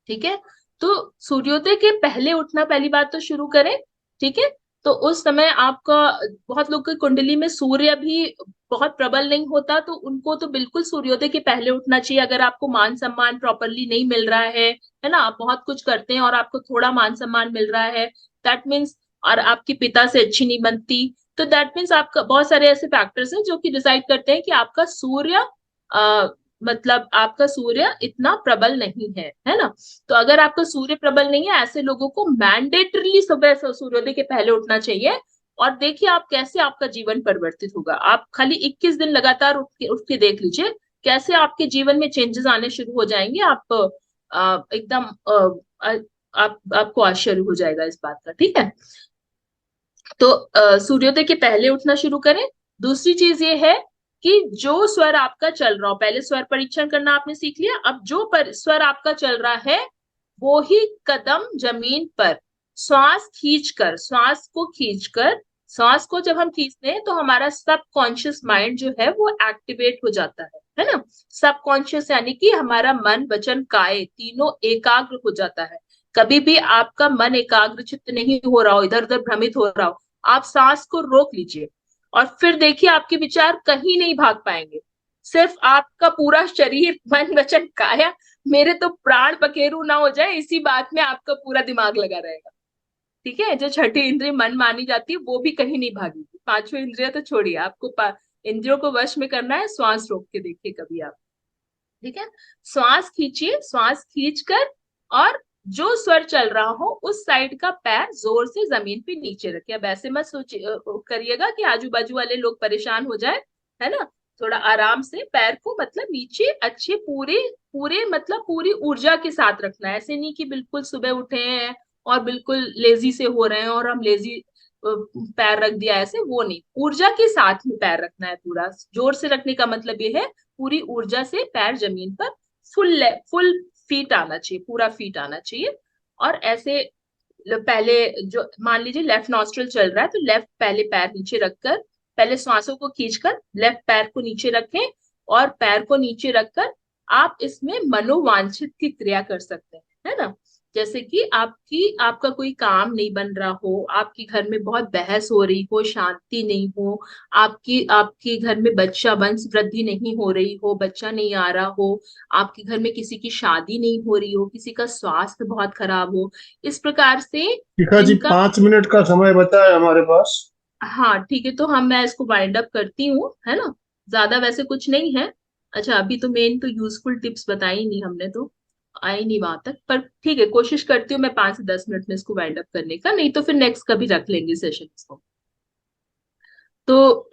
ठीक है, तो सूर्योदय के पहले उठना पहली बात तो शुरू करें। ठीक है, तो उस समय आपका बहुत लोग की कुंडली में सूर्य भी बहुत प्रबल नहीं होता, तो उनको तो बिल्कुल सूर्योदय के पहले उठना चाहिए। अगर आपको मान सम्मान प्रॉपरली नहीं मिल रहा है ना, आप बहुत कुछ करते हैं और आपको थोड़ा मान सम्मान मिल रहा है, दैट मीन्स, और आपके पिता से अच्छी नहीं बनती, तो दैट मीन्स आपका बहुत सारे ऐसे फैक्टर्स हैं जो कि डिसाइड करते हैं कि आपका सूर्य मतलब आपका सूर्य इतना प्रबल नहीं है ना। तो अगर आपका सूर्य प्रबल नहीं है, ऐसे लोगों को मैंडेटरली सुबह सूर्योदय के पहले उठना चाहिए। और देखिए आप कैसे आपका जीवन परिवर्तित होगा। आप खाली 21 दिन लगातार उठ के देख लीजिए कैसे आपके जीवन में चेंजेस आने शुरू हो जाएंगे। आप एकदम आपको आश्चर्य हो जाएगा इस बात का। ठीक है, तो सूर्योदय के पहले उठना शुरू करें। दूसरी चीज ये है कि जो स्वर आपका चल रहा हो, पहले स्वर परीक्षण करना आपने सीख लिया, अब जो स्वर आपका चल रहा है वो ही कदम जमीन पर श्वास को खींचकर, श्वास को जब हम खींचते हैं तो हमारा सबकॉन्शियस माइंड जो है वो एक्टिवेट हो जाता है ना। सबकॉन्शियस यानी कि हमारा मन वचन काया तीनों एकाग्र हो जाता है। कभी भी आपका मन एकाग्र चित्त नहीं हो रहा हो, इधर उधर भ्रमित हो रहा हो, आप सांस को रोक लीजिए और फिर देखिए आपके विचार कहीं नहीं भाग पाएंगे। सिर्फ आपका पूरा शरीर मन वचन काया, मेरे तो प्राण पखेरु ना हो जाए इसी बात में आपका पूरा दिमाग लगा रहेगा। ठीक है, जो छठी इंद्रिय मन मानी जाती है वो भी कहीं नहीं भागेगी। पांचवी इंद्रिय तो छोड़िए, आपको इंद्रियों को वश में करना है, श्वास रोक के देखिए कभी आप। ठीक है, श्वास खींचिए, श्वास खींच कर और जो स्वर चल रहा हो उस साइड का पैर जोर से जमीन पे नीचे रखिए। अब ऐसे मत सोचिए करिएगा कि आजू बाजू वाले लोग परेशान हो जाए, है ना। थोड़ा आराम से पैर को मतलब नीचे अच्छे पूरे पूरे मतलब पूरी ऊर्जा के साथ रखना है। ऐसे नहीं कि बिल्कुल सुबह उठे हैं और बिल्कुल लेजी से हो रहे हैं और हम लेजी पैर रख दिया, ऐसे वो नहीं। ऊर्जा के साथ में पैर रखना है, पूरा जोर से रखने का मतलब ये है पूरी ऊर्जा से पैर जमीन पर फुल फुल फीट आना चाहिए, पूरा फीट आना चाहिए। और ऐसे पहले जो मान लीजिए लेफ्ट नॉस्ट्रल चल रहा है तो लेफ्ट पहले पैर नीचे रखकर, पहले श्वासों को खींचकर लेफ्ट पैर को नीचे रखें और पैर को नीचे रखकर आप इसमें मनोवांछित की क्रिया कर सकते हैं, है ना। जैसे कि आपका कोई काम नहीं बन रहा हो, आपके घर में बहुत बहस हो रही हो, शांति नहीं हो, आपके घर में बच्चा वंश वृद्धि नहीं हो रही हो, बच्चा नहीं आ रहा हो, आपके घर में किसी की शादी नहीं हो रही हो, किसी का स्वास्थ्य बहुत खराब हो, इस प्रकार से शिखा जी जिनका 5 मिनट का समय बचा है हमारे पास। हाँ ठीक है, तो मैं इसको वाइंड अप करती हूँ, है ना। ज्यादा वैसे कुछ नहीं है। अच्छा, अभी तो मेन तो यूजफुल टिप्स बताई नहीं हमने, तो आई नहीं वहां तक, पर ठीक है, कोशिश करती हूँ मैं 5 से 10 मिनट में इसको वाइंड अप करने का, नहीं तो फिर नेक्स्ट कभी रख लेंगे सेशन इसको। तो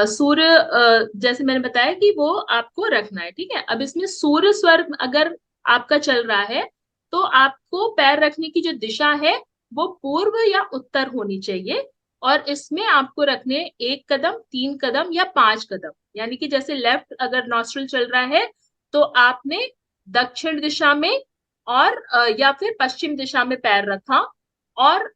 सूर्य जैसे मैंने बताया कि वो आपको रखना है। ठीक है, अब इसमें सूर्य स्वर अगर आपका चल रहा है तो आपको पैर रखने की जो दिशा है वो पूर्व या उत्तर होनी चाहिए। और इसमें आपको रखने 1 कदम, 3 कदम या 5 कदम, यानी कि जैसे लेफ्ट अगर नॉस्ट्रल चल रहा है तो आपने दक्षिण दिशा में और या फिर पश्चिम दिशा में पैर रखा। और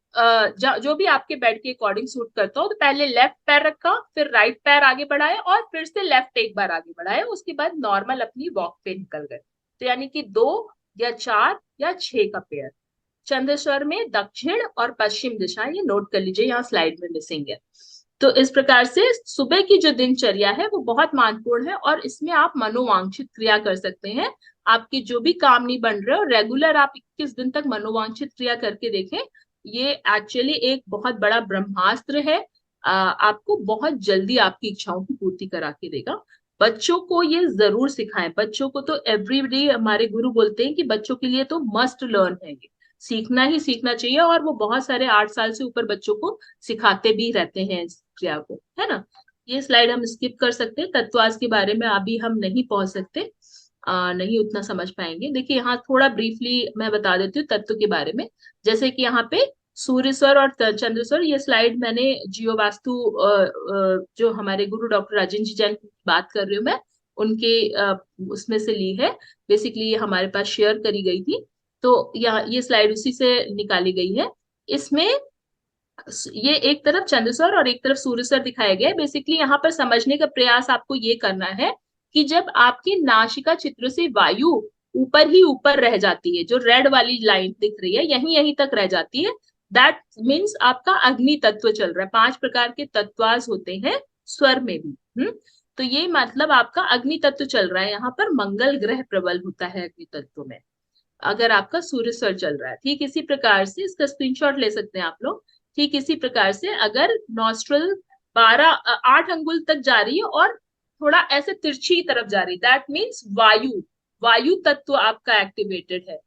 जो भी आपके बेड के अकॉर्डिंग सूट करता हो, तो पहले लेफ्ट पैर रखा, फिर राइट पैर आगे बढ़ाए और फिर से लेफ्ट एक बार आगे बढ़ाए, उसके बाद नॉर्मल अपनी वॉक पे निकल गए। तो यानी कि 2 या 4 या 6 का पेयर। चंद्रस्वर में दक्षिण और पश्चिम दिशा, ये नोट कर लीजिए, यहाँ स्लाइड में मिसिंग है। तो इस प्रकार से सुबह की जो दिनचर्या है वो बहुत महत्वपूर्ण है, और इसमें आप मनोवांछित क्रिया कर सकते हैं। आपके जो भी काम नहीं बन रहे और रेगुलर आप 21 दिन तक मनोवांछित क्रिया करके देखें। ये एक्चुअली एक बहुत बड़ा ब्रह्मास्त्र है। आपको बहुत जल्दी आपकी इच्छाओं की पूर्ति करा के देगा। बच्चों को ये जरूर सिखाएं। बच्चों को तो एवरीडे हमारे गुरु बोलते हैं कि बच्चों के लिए तो मस्ट लर्न है, ये सीखना ही सीखना चाहिए। और वो बहुत सारे 8 साल से ऊपर बच्चों को सिखाते भी रहते हैं इस क्रिया को, है ना। ये स्लाइड हम स्किप कर सकते हैं। तत्वास के बारे में अभी हम नहीं पहुंच सकते, नहीं उतना समझ पाएंगे। देखिए यहाँ थोड़ा ब्रीफली मैं बता देती हूँ तत्व के बारे में। जैसे कि यहाँ पे सूर्य स्वर और चंद्र स्वर, ये स्लाइड मैंने जियो वास्तु जो हमारे गुरु डॉक्टर राजेंद्र जी जैन की बात कर रही हूँ मैं, उनके उसमें से ली है। बेसिकली ये हमारे पास शेयर करी गई थी, तो यहाँ ये स्लाइड उसी से निकाली गई है। इसमें ये एक तरफ चंद्र स्वर और एक तरफ सूर्य स्वर दिखाया गया है। बेसिकली यहाँ पर समझने का प्रयास आपको ये करना है कि जब आपकी नासिका चित्र से वायु ऊपर ही ऊपर रह जाती है, जो रेड वाली लाइन दिख रही है यहीं यहीं तक रह जाती है, दैट मीन्स आपका अग्नि तत्व चल रहा है। 5 प्रकार के तत्वास होते हैं स्वर में भी। तो ये मतलब आपका अग्नि तत्व चल रहा है। यहाँ पर मंगल ग्रह प्रबल होता है अग्नि तत्व में, अगर आपका सूर्य स्वर चल रहा है। ठीक इसी प्रकार से इसका स्क्रीनशॉट ले सकते हैं आप लोग। ठीक इसी प्रकार से अगर नॉस्ट्रल 8 अंगुल तक जा रही है और थोड़ा ऐसे तिरछी तरफ जा रही है, दैट मीन्स वायु तत्व आपका एक्टिवेटेड है।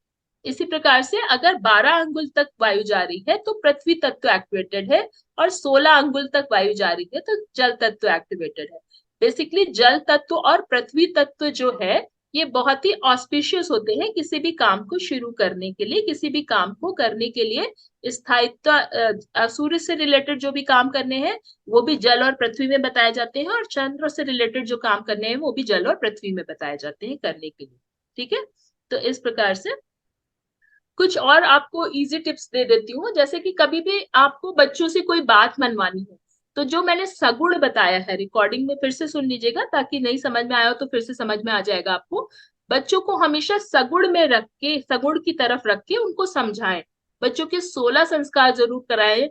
इसी प्रकार से अगर 12 अंगुल तक वायु जा रही है तो पृथ्वी तत्व एक्टिवेटेड है, और 16 अंगुल तक वायु जा रही है तो जल तत्व एक्टिवेटेड है। बेसिकली जल तत्व और पृथ्वी तत्व जो है ये बहुत ही ऑस्पिशियस होते हैं किसी भी काम को शुरू करने के लिए, किसी भी काम को करने के लिए स्थायित्व। सूर्य से रिलेटेड जो भी काम करने हैं वो भी जल और पृथ्वी में बताए जाते हैं, और चंद्र से रिलेटेड जो काम करने हैं वो भी जल और पृथ्वी में बताए जाते हैं करने के लिए। ठीक है, तो इस प्रकार से कुछ और आपको इजी टिप्स दे देती हूँ। जैसे कि कभी भी आपको बच्चों से कोई बात मनवानी हो, तो जो मैंने सगुण बताया है रिकॉर्डिंग में फिर से सुन लीजिएगा, ताकि नहीं समझ में आया हो तो फिर से समझ में आ जाएगा आपको। बच्चों को हमेशा सगुण में रख के, सगुण की तरफ रख के उनको समझाएं। बच्चों के 16 संस्कार जरूर कराएं।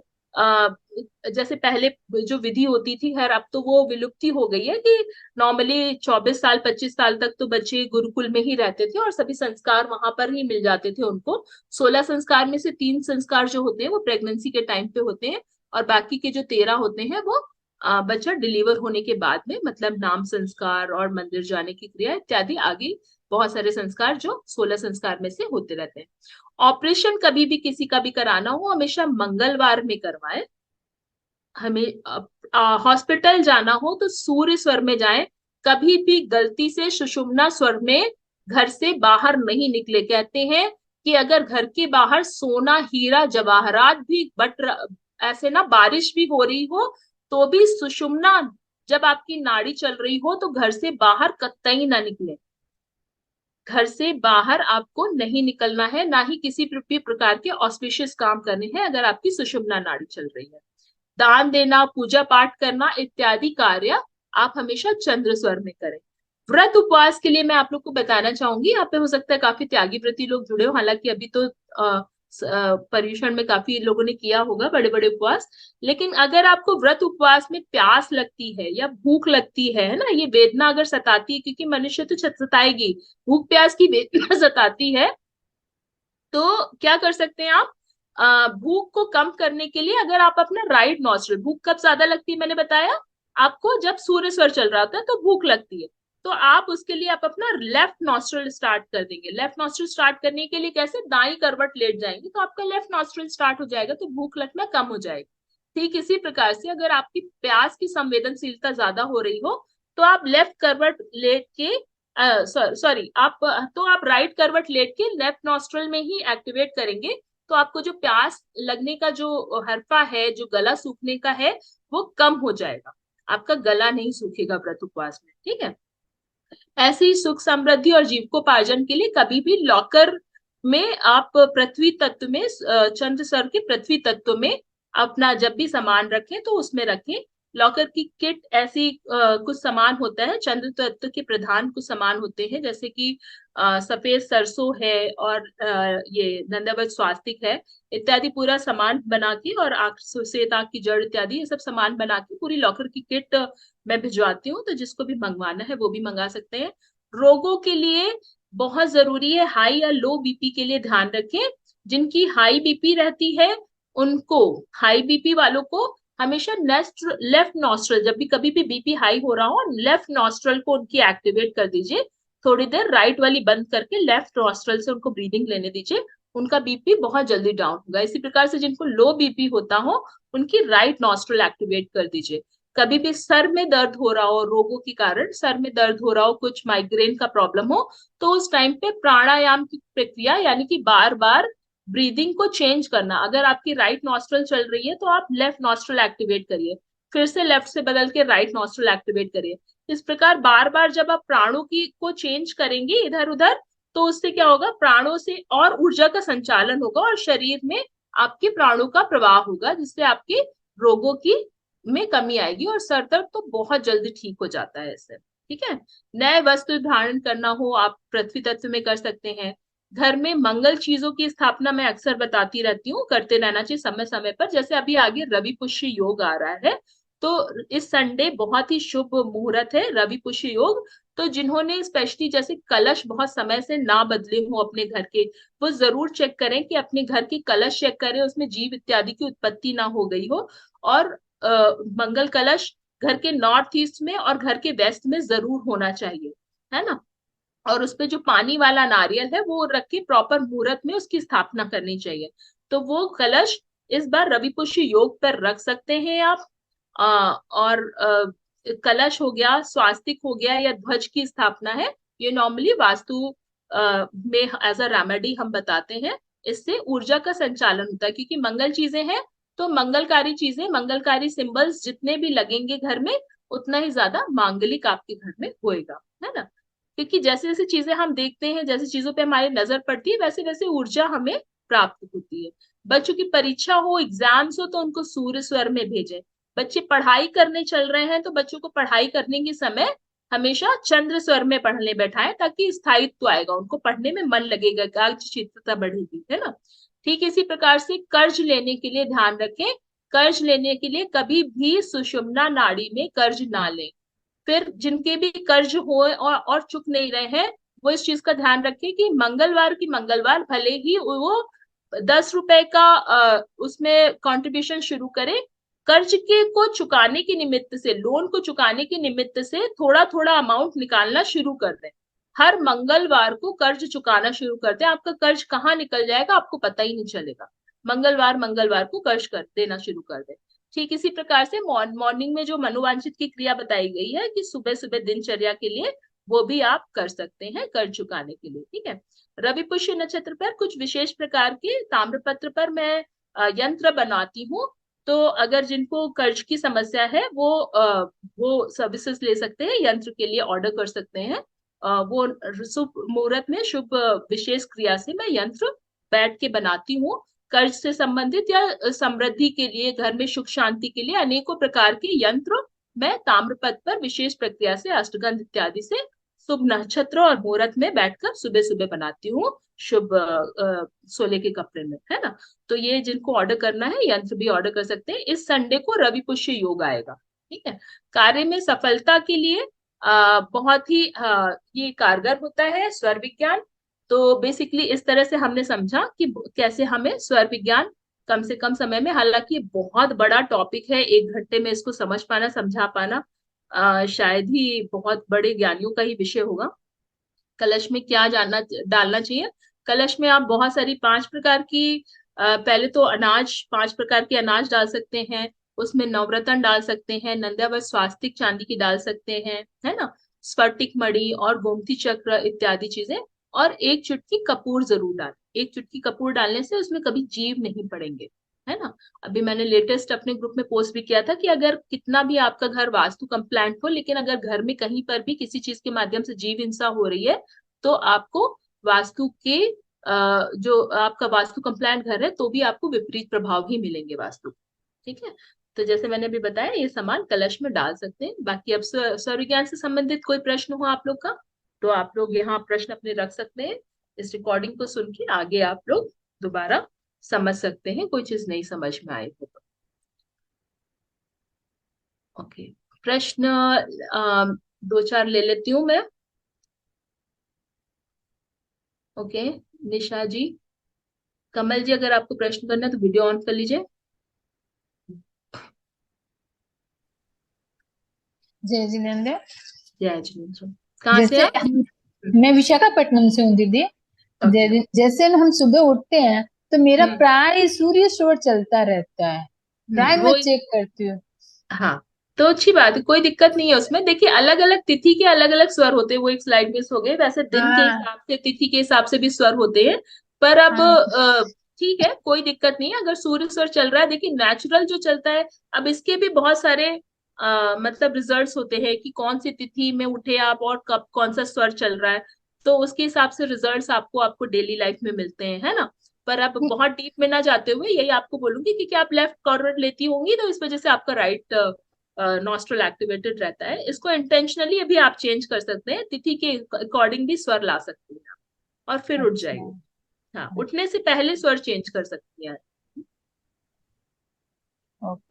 जैसे पहले जो विधि होती थी खैर अब तो वो विलुप्ति हो गई है कि नॉर्मली 24 साल 25 साल तक तो बच्चे गुरुकुल में ही रहते थे और सभी संस्कार वहां पर ही मिल जाते थे उनको। 16 संस्कार में से 3 संस्कार जो होते हैं वो प्रेगनेंसी के टाइम पे होते हैं, और बाकी के जो 13 होते हैं वो बच्चा डिलीवर होने के बाद में, मतलब नाम संस्कार और मंदिर जाने की क्रिया इत्यादि आगे बहुत सारे संस्कार जो 16 संस्कार में से होते रहते हैं। ऑपरेशन कभी भी किसी का भी कराना हो हमेशा मंगलवार में करवाएं। हमें हॉस्पिटल जाना हो तो सूर्य स्वर में जाएं। कभी भी गलती से सुषुम्ना स्वर में घर से बाहर नहीं निकले। कहते हैं कि अगर घर के बाहर सोना हीरा जवाहरात भी ऐसे ना बारिश भी हो रही हो तो भी सुषुम्ना जब आपकी नाड़ी चल रही हो तो घर से बाहर कतई ना निकले। घर से बाहर आपको नहीं निकलना है, ना ही किसी भी प्रकार के ऑस्पिशियस काम करने हैं अगर आपकी सुषुम्ना नाड़ी चल रही है। दान देना, पूजा पाठ करना इत्यादि कार्य आप हमेशा चंद्र स्वर में करें। व्रत उपवास के लिए मैं आप लोग को बताना चाहूंगी, यहाँ पे हो सकता है काफी त्यागी व्रती लोग जुड़े हो, हालांकि अभी तो पर्यूषण में काफी लोगों ने किया होगा बड़े बड़े उपवास। लेकिन अगर आपको व्रत उपवास में प्यास लगती है या भूख लगती है ना, ये वेदना अगर सताती है, क्योंकि मनुष्य तो सताएगी, भूख प्यास की वेदना सताती है, तो क्या कर सकते हैं आप भूख को कम करने के लिए। अगर आप अपना राइट नॉस्ट्रल, भूख कब ज्यादा लगती है मैंने बताया आपको, जब सूर्य स्वर चल रहा होता है तो भूख लगती है, तो आप उसके लिए आप अपना लेफ्ट नॉस्ट्रल स्टार्ट कर देंगे। लेफ्ट नॉस्ट्रल स्टार्ट करने के लिए कैसे, दाई करवट लेट जाएंगे तो आपका लेफ्ट नॉस्ट्रल स्टार्ट हो जाएगा, तो भूख लगना कम हो जाएगी। ठीक इसी प्रकार से अगर आपकी प्यास की संवेदनशीलता ज्यादा हो रही हो तो आप लेफ्ट करवट लेट के आप राइट करवट लेट के लेफ्ट नॉस्ट्रल में ही एक्टिवेट करेंगे, तो आपको जो प्यास लगने का जो हरफा है, जो गला सूखने का है, वो कम हो जाएगा। आपका गला नहीं सूखेगा व्रत उपवास में। ठीक है, ऐसे ही सुख समृद्धि और जीविकोपार्जन के लिए कभी भी लॉकर में आप पृथ्वी तत्व में चंद्र स्वर के पृथ्वी तत्व में अपना जब भी सामान रखें तो उसमें रखें। लॉकर की किट ऐसी कुछ सामान होता है, चंद्र तत्व के प्रधान कुछ सामान होते हैं, जैसे कि सफेद सरसों है और ये नंदावत स्वास्तिक है इत्यादि, पूरा सामान बना के, और आंख श्वेत आंख की जड़ इत्यादि, ये सब सामान बना के पूरी लॉकर की किट मैं भिजवाती हूँ। तो जिसको भी मंगवाना है वो भी मंगा सकते हैं। रोगों के लिए बहुत जरूरी है, हाई या लो बीपी के लिए ध्यान रखें। जिनकी हाई बीपी रहती है उनको, हाई बीपी वालों को हमेशा लेफ्ट नॉस्ट्रल, जब भी कभी भी बीपी हाई हो रहा हो, लेफ्ट नॉस्ट्रल को उनकी एक्टिवेट कर दीजिए। थोड़ी देर राइट वाली बंद करके लेफ्ट नॉस्ट्रल से उनको ब्रीदिंग लेने दीजिए, उनका बीपी बहुत जल्दी डाउन होगा। इसी प्रकार से जिनको लो बीपी होता हो उनकी राइट नॉस्ट्रल एक्टिवेट कर दीजिए। कभी भी सर में दर्द हो रहा हो, रोगों के कारण सर में दर्द हो रहा हो, कुछ माइग्रेन का प्रॉब्लम हो, तो उस टाइम पे प्राणायाम की प्रक्रिया, यानी कि बार बार ब्रीदिंग को चेंज करना। अगर आपकी राइट नॉस्ट्रल चल रही है तो आप लेफ्ट नॉस्ट्रल एक्टिवेट करिए, फिर से लेफ्ट से बदल के राइट नॉस्ट्रल एक्टिवेट करिए। इस प्रकार बार बार जब आप प्राणों की को चेंज करेंगे इधर उधर, तो उससे क्या होगा, प्राणों से और ऊर्जा का संचालन होगा और शरीर में आपके प्राणों का प्रवाह होगा, जिससे आपके रोगों की में कमी आएगी और सर दर्द तो बहुत जल्दी ठीक हो जाता है इससे। ठीक है। नए वस्तु धारण करना हो आप पृथ्वी तत्व में कर सकते हैं। घर में मंगल चीजों की स्थापना मैं अक्सर बताती रहती हूँ, करते रहना चाहिए समय समय पर। जैसे अभी आगे रवि पुष्य योग आ रहा है, तो इस संडे बहुत ही शुभ मुहूर्त है, रवि पुष्य योग। तो जिन्होंने स्पेशली जैसे कलश बहुत समय से ना बदले हो अपने घर के, वो जरूर चेक करें कि अपने घर के कलश चेक करें, उसमें जीव इत्यादि की उत्पत्ति ना हो गई हो। और मंगल कलश घर के नॉर्थ ईस्ट में और घर के वेस्ट में जरूर होना चाहिए, है ना। और उसपे जो पानी वाला नारियल है वो रख के प्रॉपर मुहूर्त में उसकी स्थापना करनी चाहिए। तो वो कलश इस बार रवि पुष्य योग पर रख सकते हैं आप। और कलश हो गया, स्वास्तिक हो गया, या ध्वज की स्थापना है, ये नॉर्मली वास्तु में एज अ रेमेडी हम बताते हैं। इससे ऊर्जा का संचालन होता है, क्योंकि मंगल चीजें हैं तो मंगलकारी चीजें, मंगलकारी सिंबल्स जितने भी लगेंगे घर में, उतना ही ज्यादा मांगलिक आपके घर में होएगा, है ना। क्योंकि जैसे जैसे चीजें हम देखते हैं, जैसे चीजों पे हमारी नजर पड़ती है, वैसे वैसे ऊर्जा हमें प्राप्त होती है। बच्चों की परीक्षा हो, एग्जाम्स हो, तो उनको सूर्य स्वर में भेजें। बच्चे पढ़ाई करने चल रहे हैं तो बच्चों को पढ़ाई करने के समय हमेशा चंद्र स्वर में पढ़ने बैठाएं, ताकि स्थायित्व आएगा, उनको पढ़ने में मन लगेगा, एकाग्रचित्तता बढ़ेगी, है ना। ठीक इसी प्रकार से कर्ज लेने के लिए ध्यान रखें, कर्ज लेने के लिए कभी भी सुषुम्ना नाड़ी में कर्ज ना लें। फिर जिनके भी कर्ज हो और चुक नहीं रहे हैं, वो इस चीज का ध्यान रखें कि मंगलवार की मंगलवार भले ही वो 10 रुपए का उसमें कंट्रीब्यूशन शुरू करें, कर्ज के को चुकाने के निमित्त से, लोन को चुकाने के निमित्त से थोड़ा थोड़ा अमाउंट निकालना शुरू कर दें। हर मंगलवार को कर्ज चुकाना शुरू कर दें, आपका कर्ज कहाँ निकल जाएगा आपको पता ही नहीं चलेगा। मंगलवार मंगलवार को कर्ज कर देना शुरू कर दें। ठीक इसी प्रकार से मॉर्निंग में जो मनोवांछित की क्रिया बताई गई है कि सुबह सुबह दिनचर्या के लिए, वो भी आप कर सकते हैं कर्ज चुकाने के लिए। ठीक है। रवि पुष्य नक्षत्र पर कुछ विशेष प्रकार के ताम्रपत्र पर मैं यंत्र बनाती हूँ। तो अगर जिनको कर्ज की समस्या है वो सर्विसेज ले सकते हैं, यंत्र के लिए ऑर्डर कर सकते हैं। वो शुभ मुहूर्त में शुभ विशेष क्रिया से मैं यंत्र बैठ के बनाती हूँ। कर्ज से संबंधित या समृद्धि के लिए, घर में सुख शांति के लिए अनेकों प्रकार के यंत्र मैं ताम्रपत्र पर विशेष प्रक्रिया से, अष्टगंध इत्यादि से शुभ नक्षत्र और मुहूर्त में बैठकर सुबह सुबह बनाती हूँ, शुभ सोले के कपड़े में, है ना। तो ये जिनको ऑर्डर करना है यंत्र भी ऑर्डर कर सकते हैं। इस संडे को रवि पुष्य योग आएगा। ठीक है। कार्य में सफलता के लिए बहुत ही ये कारगर होता है स्वर विज्ञान। तो बेसिकली इस तरह से हमने समझा कि कैसे हमें स्वर विज्ञान कम से कम समय में, हालांकि बहुत बड़ा टॉपिक है, 1 घंटे में इसको समझ पाना, समझा पाना शायद ही बहुत बड़े ज्ञानियों का ही विषय होगा। कलश में क्या जानना डालना चाहिए, कलश में आप बहुत सारी 5 प्रकार की पहले तो अनाज, 5 प्रकार के अनाज डाल सकते हैं, उसमें नवरत्न डाल सकते हैं, नंदावर स्वास्तिक चांदी की डाल सकते हैं, है ना, स्फटिक मणि और गोमती चक्र इत्यादि चीजें। और 1 चुटकी कपूर जरूर डालें, 1 चुटकी कपूर डालने से उसमें कभी जीव नहीं पड़ेंगे, है ना। अभी मैंने लेटेस्ट अपने ग्रुप में पोस्ट भी किया था कि अगर कितना भी आपका घर वास्तु कंप्लायंट हो, लेकिन अगर घर में कहीं पर भी किसी चीज के माध्यम से जीव हिंसा हो रही है, तो आपको वास्तु के जो आपका वास्तु कंप्लायंट घर है तो भी आपको विपरीत प्रभाव ही मिलेंगे वास्तु। ठीक है। तो जैसे मैंने अभी बताया ये सामान कलश में डाल सकते हैं। बाकी अब सौर विज्ञान से संबंधित कोई प्रश्न हो आप लोग का तो आप लोग यहाँ प्रश्न अपने रख सकते हैं। इस रिकॉर्डिंग को सुन के आगे आप लोग दोबारा समझ सकते हैं, कोई चीज नहीं समझ में आए तो। ओके, प्रश्न दो चार ले लेती हूँ मैं। ओके, निशा जी, कमल जी, अगर आपको प्रश्न करना है तो वीडियो ऑन कर लीजिए। जय जिनेन्द्र। जय जिनेन्द्र। कहाँ से आप? मैं विशाखापट्टनम से हूँ दीदी। ओके। जैसे हम सुबह उठते हैं तो मेरा हम्म। प्राय सूर्य स्वर चलता रहता है, प्राय मैं वो चेक करती हूँ। हाँ, तो अच्छी बात है, कोई दिक्कत नहीं है उसमें। देखिए अलग अलग तिथि के अलग अलग स्वर होते हैं, वो एक स्लाइड मिस हो गए। वैसे दिन के हाँ हिसाब से, तिथि के हिसाब से भी स्वर होते हैं। पर अब हाँ ठीक है, कोई दिक्कत नहीं है अगर सूर्य स्वर चल रहा है। देखिए नेचुरल जो चलता है, अब इसके भी बहुत सारे मतलब रिजल्ट्स होते हैं कि कौन सी तिथि में उठे आप और कब कौन सा स्वर चल रहा है। तो उसके हिसाब से रिजल्ट्स आपको डेली लाइफ में मिलते हैं, है ना। पर अब बहुत डीप में ना जाते हुए यही आपको बोलूंगी कि आप लेफ्ट कॉर्नर लेती होंगी तो इस वजह से आपका राइट नॉस्ट्रल एक्टिवेटेड रहता है। इसको इंटेंशनली अभी आप चेंज कर सकते हैं, तिथि के अकॉर्डिंग भी स्वर ला सकते हैं और फिर उठ जाएंगे। हाँ, उठने से पहले स्वर चेंज कर सकती हैं।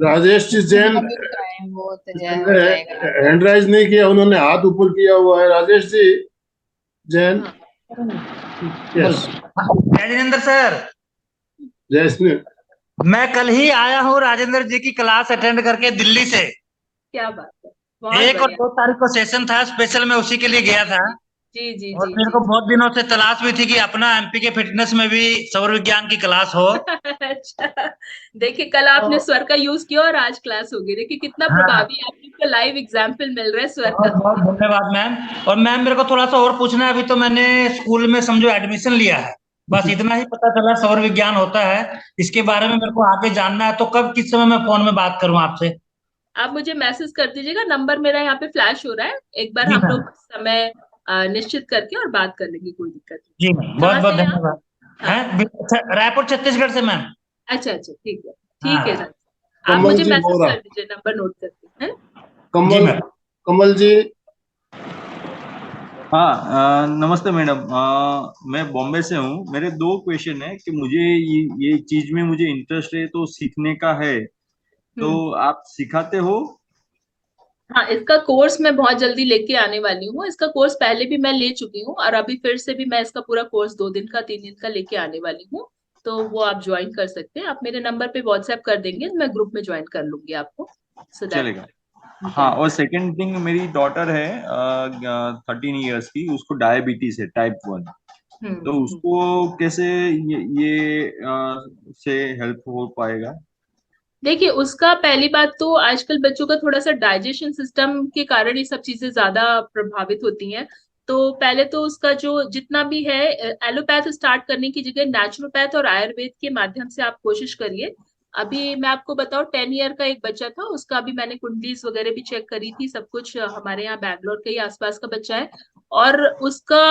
राजेश जी जैन वो तो हो जाएगा। हैंड राइज नहीं किया, उन्होंने हाथ ऊपर किया हुआ है। राजेश जी जैन। यस। जय जिनेन्द्र सर। जय। मैं कल ही आया हूँ राजेंद्र जी की क्लास अटेंड करके दिल्ली से। क्या बात है, बहुत 1 और बढ़िया। 2 तारीख को सेशन था स्पेशल, मैं उसी के लिए गया था। जी जी और जी मेरे जी। को बहुत दिनों से तलाश भी थी कि अपना एमपी के फिटनेस में भी सौर विज्ञान की क्लास हो। अच्छा, देखिए कल आपने स्वर का यूज किया और आज क्लास होगी। देखिए कितना हाँ, प्रभावी आपको लाइव एग्जाम्पल मिल रहा है स्वर बहुत का। बहुत धन्यवाद मैम। और मैम मेरे को थोड़ा सा और पूछना है, अभी तो मैंने स्कूल में समझो एडमिशन लिया है, बस इतना ही पता चला सौर विज्ञान होता है। इसके बारे में मेरे को आगे जानना है, तो कब किस समय मैं फोन में बात करूं आपसे? आप मुझे मैसेज कर दीजिएगा, नंबर मेरा यहाँ पे फ्लैश हो रहा है। एक बार जी हम मैम। लोग समय निश्चित करके और बात कर लेंगे, कोई दिक्कत नहीं। जी मैम, बहुत कहाँ बहुत से हैं आप? धन्यवाद। हाँ, अच्छा, रायपुर छत्तीसगढ़ से मैम। अच्छा अच्छा, ठीक है। ठीक है हाँ। सर, आप कमल मुझे जी मैसेज बोरा। कर दीजिए नंबर नोट करके, है ना। जी कमल मैम। कमल जी। हाँ, नमस्ते मैडम। मैं बॉम्बे से हूँ। मेरे 2 क्वेश्चन है कि मुझे ये चीज में मुझे इंटरेस्ट है तो सीखने का है, तो हम्म। आप सिखाते हो? हाँ, इसका कोर्स मैं बहुत जल्दी लेके आने वाली हूँ। इसका कोर्स पहले भी मैं ले चुकी हूँ और अभी फिर से भी मैं इसका पूरा कोर्स 2 दिन का 3 दिन का लेके आने वाली हूँ। तो वो आप ज्वाइन कर सकते हैं। आप मेरे नंबर पे व्हाट्सएप कर देंगे तो मैं ग्रुप में ज्वाइन कर लूंगी आपको, सो दैट चलेगा। यू हाँ, कैन। और सेकंड थिंग, मेरी डॉटर है 13 इयर्स की, उसको डायबिटीज है टाइप 1। तो हम्म। उसको कैसे से हेल्प हो पाएगा? देखिए उसका पहली बात तो आजकल बच्चों का थोड़ा सा डाइजेशन सिस्टम के कारण ये सब चीजें ज्यादा प्रभावित होती हैं। तो पहले तो उसका जो जितना भी है, एलोपैथ स्टार्ट करने की जगह नेचुरोपैथ और आयुर्वेद के माध्यम से आप कोशिश करिए। अभी मैं आपको बताऊं, 10 ईयर का एक बच्चा था, उसका अभी मैंने कुंडलीज वगैरह भी चेक करी थी, सब कुछ हमारे यहाँ बैंगलोर के ही आसपास का बच्चा है। और उसका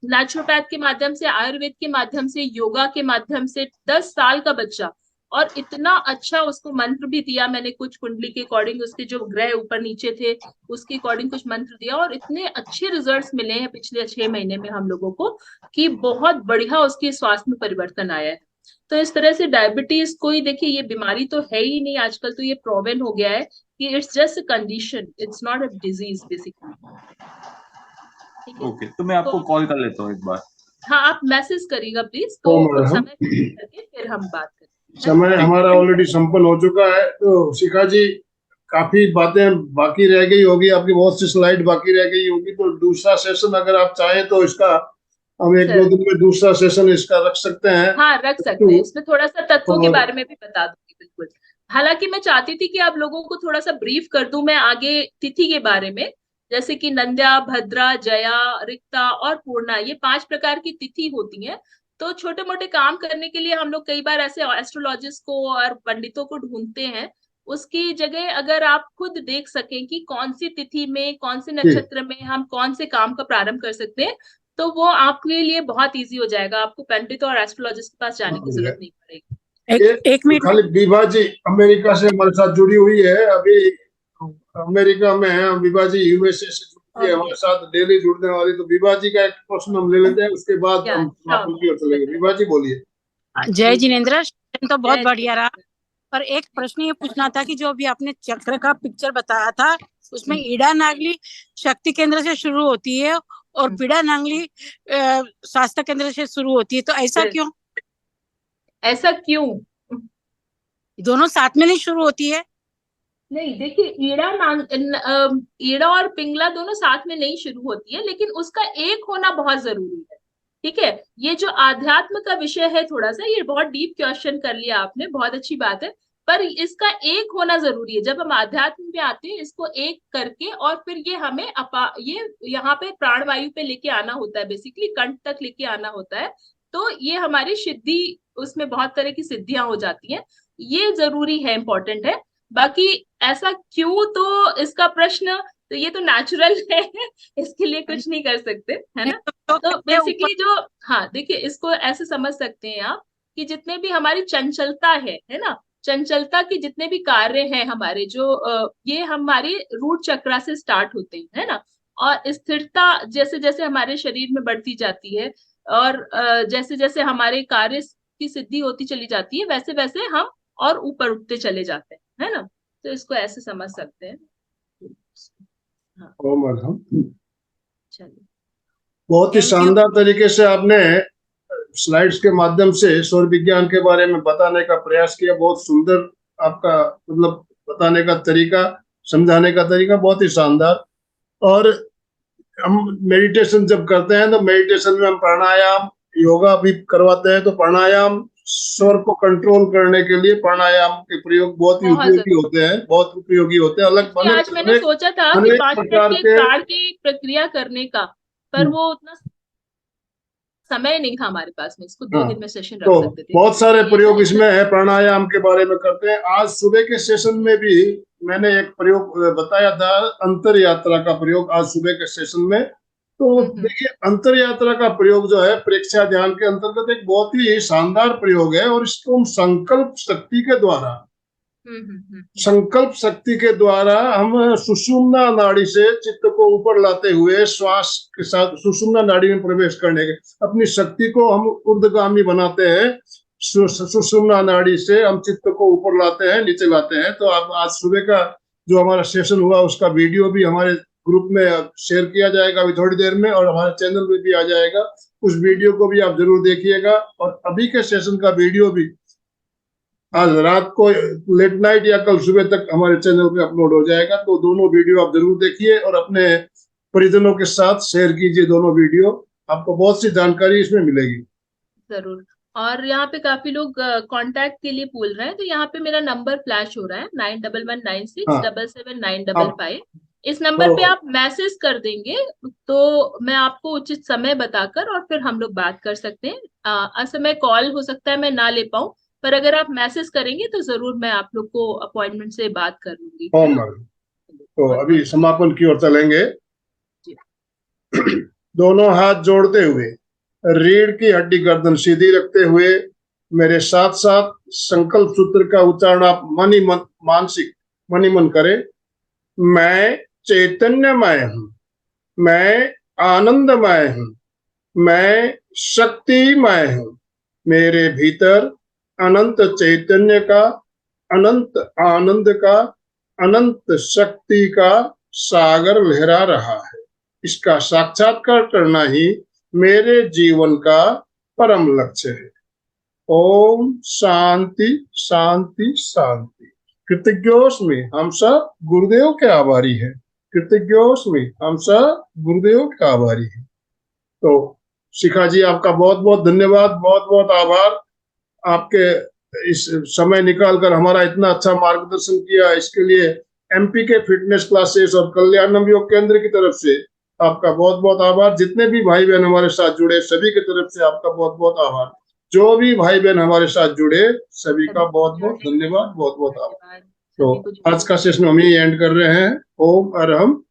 नेचुरोपैथ के माध्यम से, आयुर्वेद के माध्यम से, योगा के माध्यम से, 10 साल का बच्चा, और इतना अच्छा उसको मंत्र भी दिया मैंने, कुछ कुंडली के अकॉर्डिंग, उसके जो ग्रह ऊपर नीचे थे उसके अकॉर्डिंग कुछ मंत्र दिया, और इतने अच्छे रिजल्ट्स मिले हैं पिछले 6 महीने में हम लोगों को कि बहुत बढ़िया उसके स्वास्थ्य में परिवर्तन आया है। तो इस तरह से डायबिटीज कोई, देखिए ये बीमारी तो है ही नहीं आजकल, तो ये प्रोवन हो गया है कि it's just a condition, it's not a disease basically. ठीक है, ओके, तो मैं आपको तो कॉल कर लेता हूँ एक बार। हाँ, आप मैसेज करिएगा प्लीज, तो कोमल कुछ हम समय करके फिर हम बात करेंगे, है ना? समय हमारा ऑलरेडी संपन्न हो चुका है। तो शिखा जी, काफी बातें बाकी रह गई होगी, आपकी बहुत सी स्लाइड बाकी रह गई होगी, तो दूसरा सेशन अगर आप चाहें तो इसका हम एक दो सर, दिन में दूसरा सेशन इसका रख सकते हैं। हाँ रख सकते हैं, इसमें थोड़ा सा तत्वों के और बारे में भी बता दूंगी, बिल्कुल। हालांकि मैं चाहती थी कि आप लोगों को थोड़ा सा ब्रीफ कर दूं मैं आगे तिथि के बारे में। जैसे कि नंद्या, भद्रा, जया, रिक्ता और पूर्णा, ये 5 प्रकार की तिथि होती हैं। तो छोटे मोटे काम करने के लिए हम लोग कई बार ऐसे एस्ट्रोलॉजिस्ट को और पंडितों को ढूंढते हैं। उसकी जगह अगर आप खुद देख सकें कि कौन सी तिथि में, कौन से ठीक। नक्षत्र में हम कौन से काम का प्रारंभ कर सकते हैं, तो वो आपके लिए बहुत इजी हो जाएगा। आपको पंडित और एस्ट्रोलॉजिस्ट के पास जाने बहुत की बढ़िया। जरूरत नहीं पड़ेगी। एक मिनट खाली विभा जी अमेरिका से हमारे साथ जुड़ी हुई है, अभी अमेरिका में है। विभा जी यूएसए से जुड़ी है हमारे साथ, डेली जुड़ने वाली। तो विभा जी का एक प्रश्न हम ले लेते हैं, उसके बाद हम समापन की ओर चलेंगे। विभा जी बोलिए। जय जिनेन्द्र, तो बहुत जय बढ़िया रहा। पर एक प्रश्न ये पूछना था कि जो अभी आपने चक्र का पिक्चर बताया था, उसमें ईड़ा नागली शक्ति केंद्र से शुरू होती है और पीड़ा नागली स्वास्थ्य केंद्र से शुरू होती है, तो ऐसा क्यों? ऐसा क्यों? दोनों साथ में नहीं शुरू होती है? नहीं, देखिए, ईड़ा और पिंगला दोनों साथ में नहीं शुरू होती है, लेकिन उसका एक होना बहुत जरूरी है। ठीक है, ये जो आध्यात्म का विषय है, थोड़ा सा ये बहुत डीप क्वेश्चन कर लिया आपने, बहुत अच्छी बात है। पर इसका एक होना जरूरी है। जब हम आध्यात्म में आते हैं, इसको एक करके और फिर ये हमें ये यहाँ पे प्राणवायु पे लेके आना होता है, बेसिकली कंठ तक लेके आना होता है। तो ये हमारी सिद्धि, उसमें बहुत तरह की सिद्धियां हो जाती हैं। ये जरूरी है, इंपॉर्टेंट है। बाकी ऐसा क्यों, तो इसका प्रश्न तो ये तो नेचुरल है, इसके लिए कुछ नहीं कर सकते, है ना। तो बेसिकली जो, हाँ देखिए, इसको ऐसे समझ सकते हैं आप कि जितने भी हमारी चंचलता है ना, चंचलता के जितने भी कार्य हैं हमारे, जो ये हमारे रूट चक्रा से स्टार्ट होते हैं, है ना। और स्थिरता जैसे जैसे हमारे शरीर में बढ़ती जाती है और जैसे जैसे हमारे कार्य की सिद्धि होती चली जाती है, वैसे वैसे हम और ऊपर उठते चले जाते हैं, है ना। तो इसको ऐसे समझ सकते हैं। हाँ, चलिए, बहुत ही शानदार तरीके से आपने स्लाइड्स के माध्यम से सौर विज्ञान के बारे में बताने का प्रयास किया। बहुत सुंदर आपका मतलब बताने का तरीका, समझाने का तरीका बहुत ही शानदार। और हम मेडिटेशन जब करते हैं तो मेडिटेशन में हम प्राणायाम योगा भी करवाते हैं। तो प्राणायाम स्वर को कंट्रोल करने के लिए प्राणायाम के प्रयोग बहुत ही उपयोगी होते हैं, बहुत उपयोगी होते हैं। अलग आज मैंने सोचा था कि 5 मिनट के प्राण की प्रक्रिया करने का, पर वो उतना समय नहीं था हमारे पास में, इसको 2 दिन में सेशन रख सकते थे। बहुत सारे प्रयोग इसमें है, प्राणायाम के बारे में करते हैं। आज सुबह के सेशन में भी मैंने एक प्रयोग बताया था, अंतर यात्रा का प्रयोग, आज सुबह के सेशन में। तो देखिए, अंतर यात्रा का प्रयोग जो है प्रेक्षा ध्यान के अंतर्गत एक बहुत ही शानदार प्रयोग है। और इसको हम संकल्प शक्ति के द्वारा, संकल्प शक्ति के द्वारा हम सुषुम्ना नाड़ी से चित्त को ऊपर लाते हुए श्वास के साथ सुषुम्ना नाड़ी में प्रवेश करने के अपनी शक्ति को हम ऊर्ध्वगामी बनाते हैं। सुषुम्ना नाड़ी से हम चित्त को ऊपर लाते हैं, नीचे लाते हैं। तो आप आज सुबह का जो हमारा सेशन हुआ उसका वीडियो भी हमारे ग्रुप में शेयर किया जाएगा अभी थोड़ी देर में, और हमारे चैनल में भी आ जाएगा। उस वीडियो को भी आप जरूर देखिएगा। और अभी के सेशन का वीडियो भी आज रात को लेट नाइट या कल सुबह तक हमारे चैनल पे अपलोड हो जाएगा। तो दोनों वीडियो आप जरूर देखिए और अपने परिजनों के साथ शेयर कीजिए दोनों वीडियो, आपको बहुत सी जानकारी इसमें मिलेगी। जरूर। और यहाँ पे काफी लोग कांटेक्ट के लिए बोल रहे हैं, तो यहाँ पे मेरा नंबर फ्लैश हो रहा है 9119677955। इस नंबर पे आप मैसेज कर देंगे तो मैं आपको उचित समय बताकर और फिर हम लोग बात कर सकते हैं। असमय कॉल हो सकता है मैं ना ले पाऊं, पर अगर आप मैसेज करेंगे तो जरूर मैं आप लोग को अपॉइंटमेंट से बात कर लूंगी। तो अभी समापन की ओर चलेंगे। दोनों हाथ जोड़ते हुए, रीढ़ की हड्डी गर्दन सीधी रखते हुए मेरे साथ साथ संकल्प सूत्र का उच्चारण आप मानसिक मनी मन करें। मैं चैतन्यमय हूं, मैं आनंदमय हूं, मैं शक्तिमय हूं। मेरे भीतर अनंत चैतन्य का, अनंत आनंद का, अनंत शक्ति का सागर लहरा रहा है। इसका साक्षात्कार करना ही मेरे जीवन का परम लक्ष्य है। ओम शांति शांति शांति। कृतज्ञोस्मि, हम सब गुरुदेव के आभारी हैं। कृतज्ञोस्मि, हम सब गुरुदेव के आभारी हैं। तो शिखा जी, आपका बहुत बहुत धन्यवाद, बहुत बहुत आभार। आपके इस समय निकालकर हमारा इतना अच्छा मार्गदर्शन किया, इसके लिए एमपी के फिटनेस क्लासेस और कल्याणम योग केंद्र की तरफ से आपका बहुत बहुत आभार। जितने भी भाई बहन हमारे साथ जुड़े सभी की तरफ से आपका बहुत बहुत आभार। जो भी भाई बहन हमारे साथ जुड़े सभी का बहुत बहुत धन्यवाद, बहुत बहुत आभार। तो आज का सेशन हम यही एंड कर रहे हैं। ओम अरहम।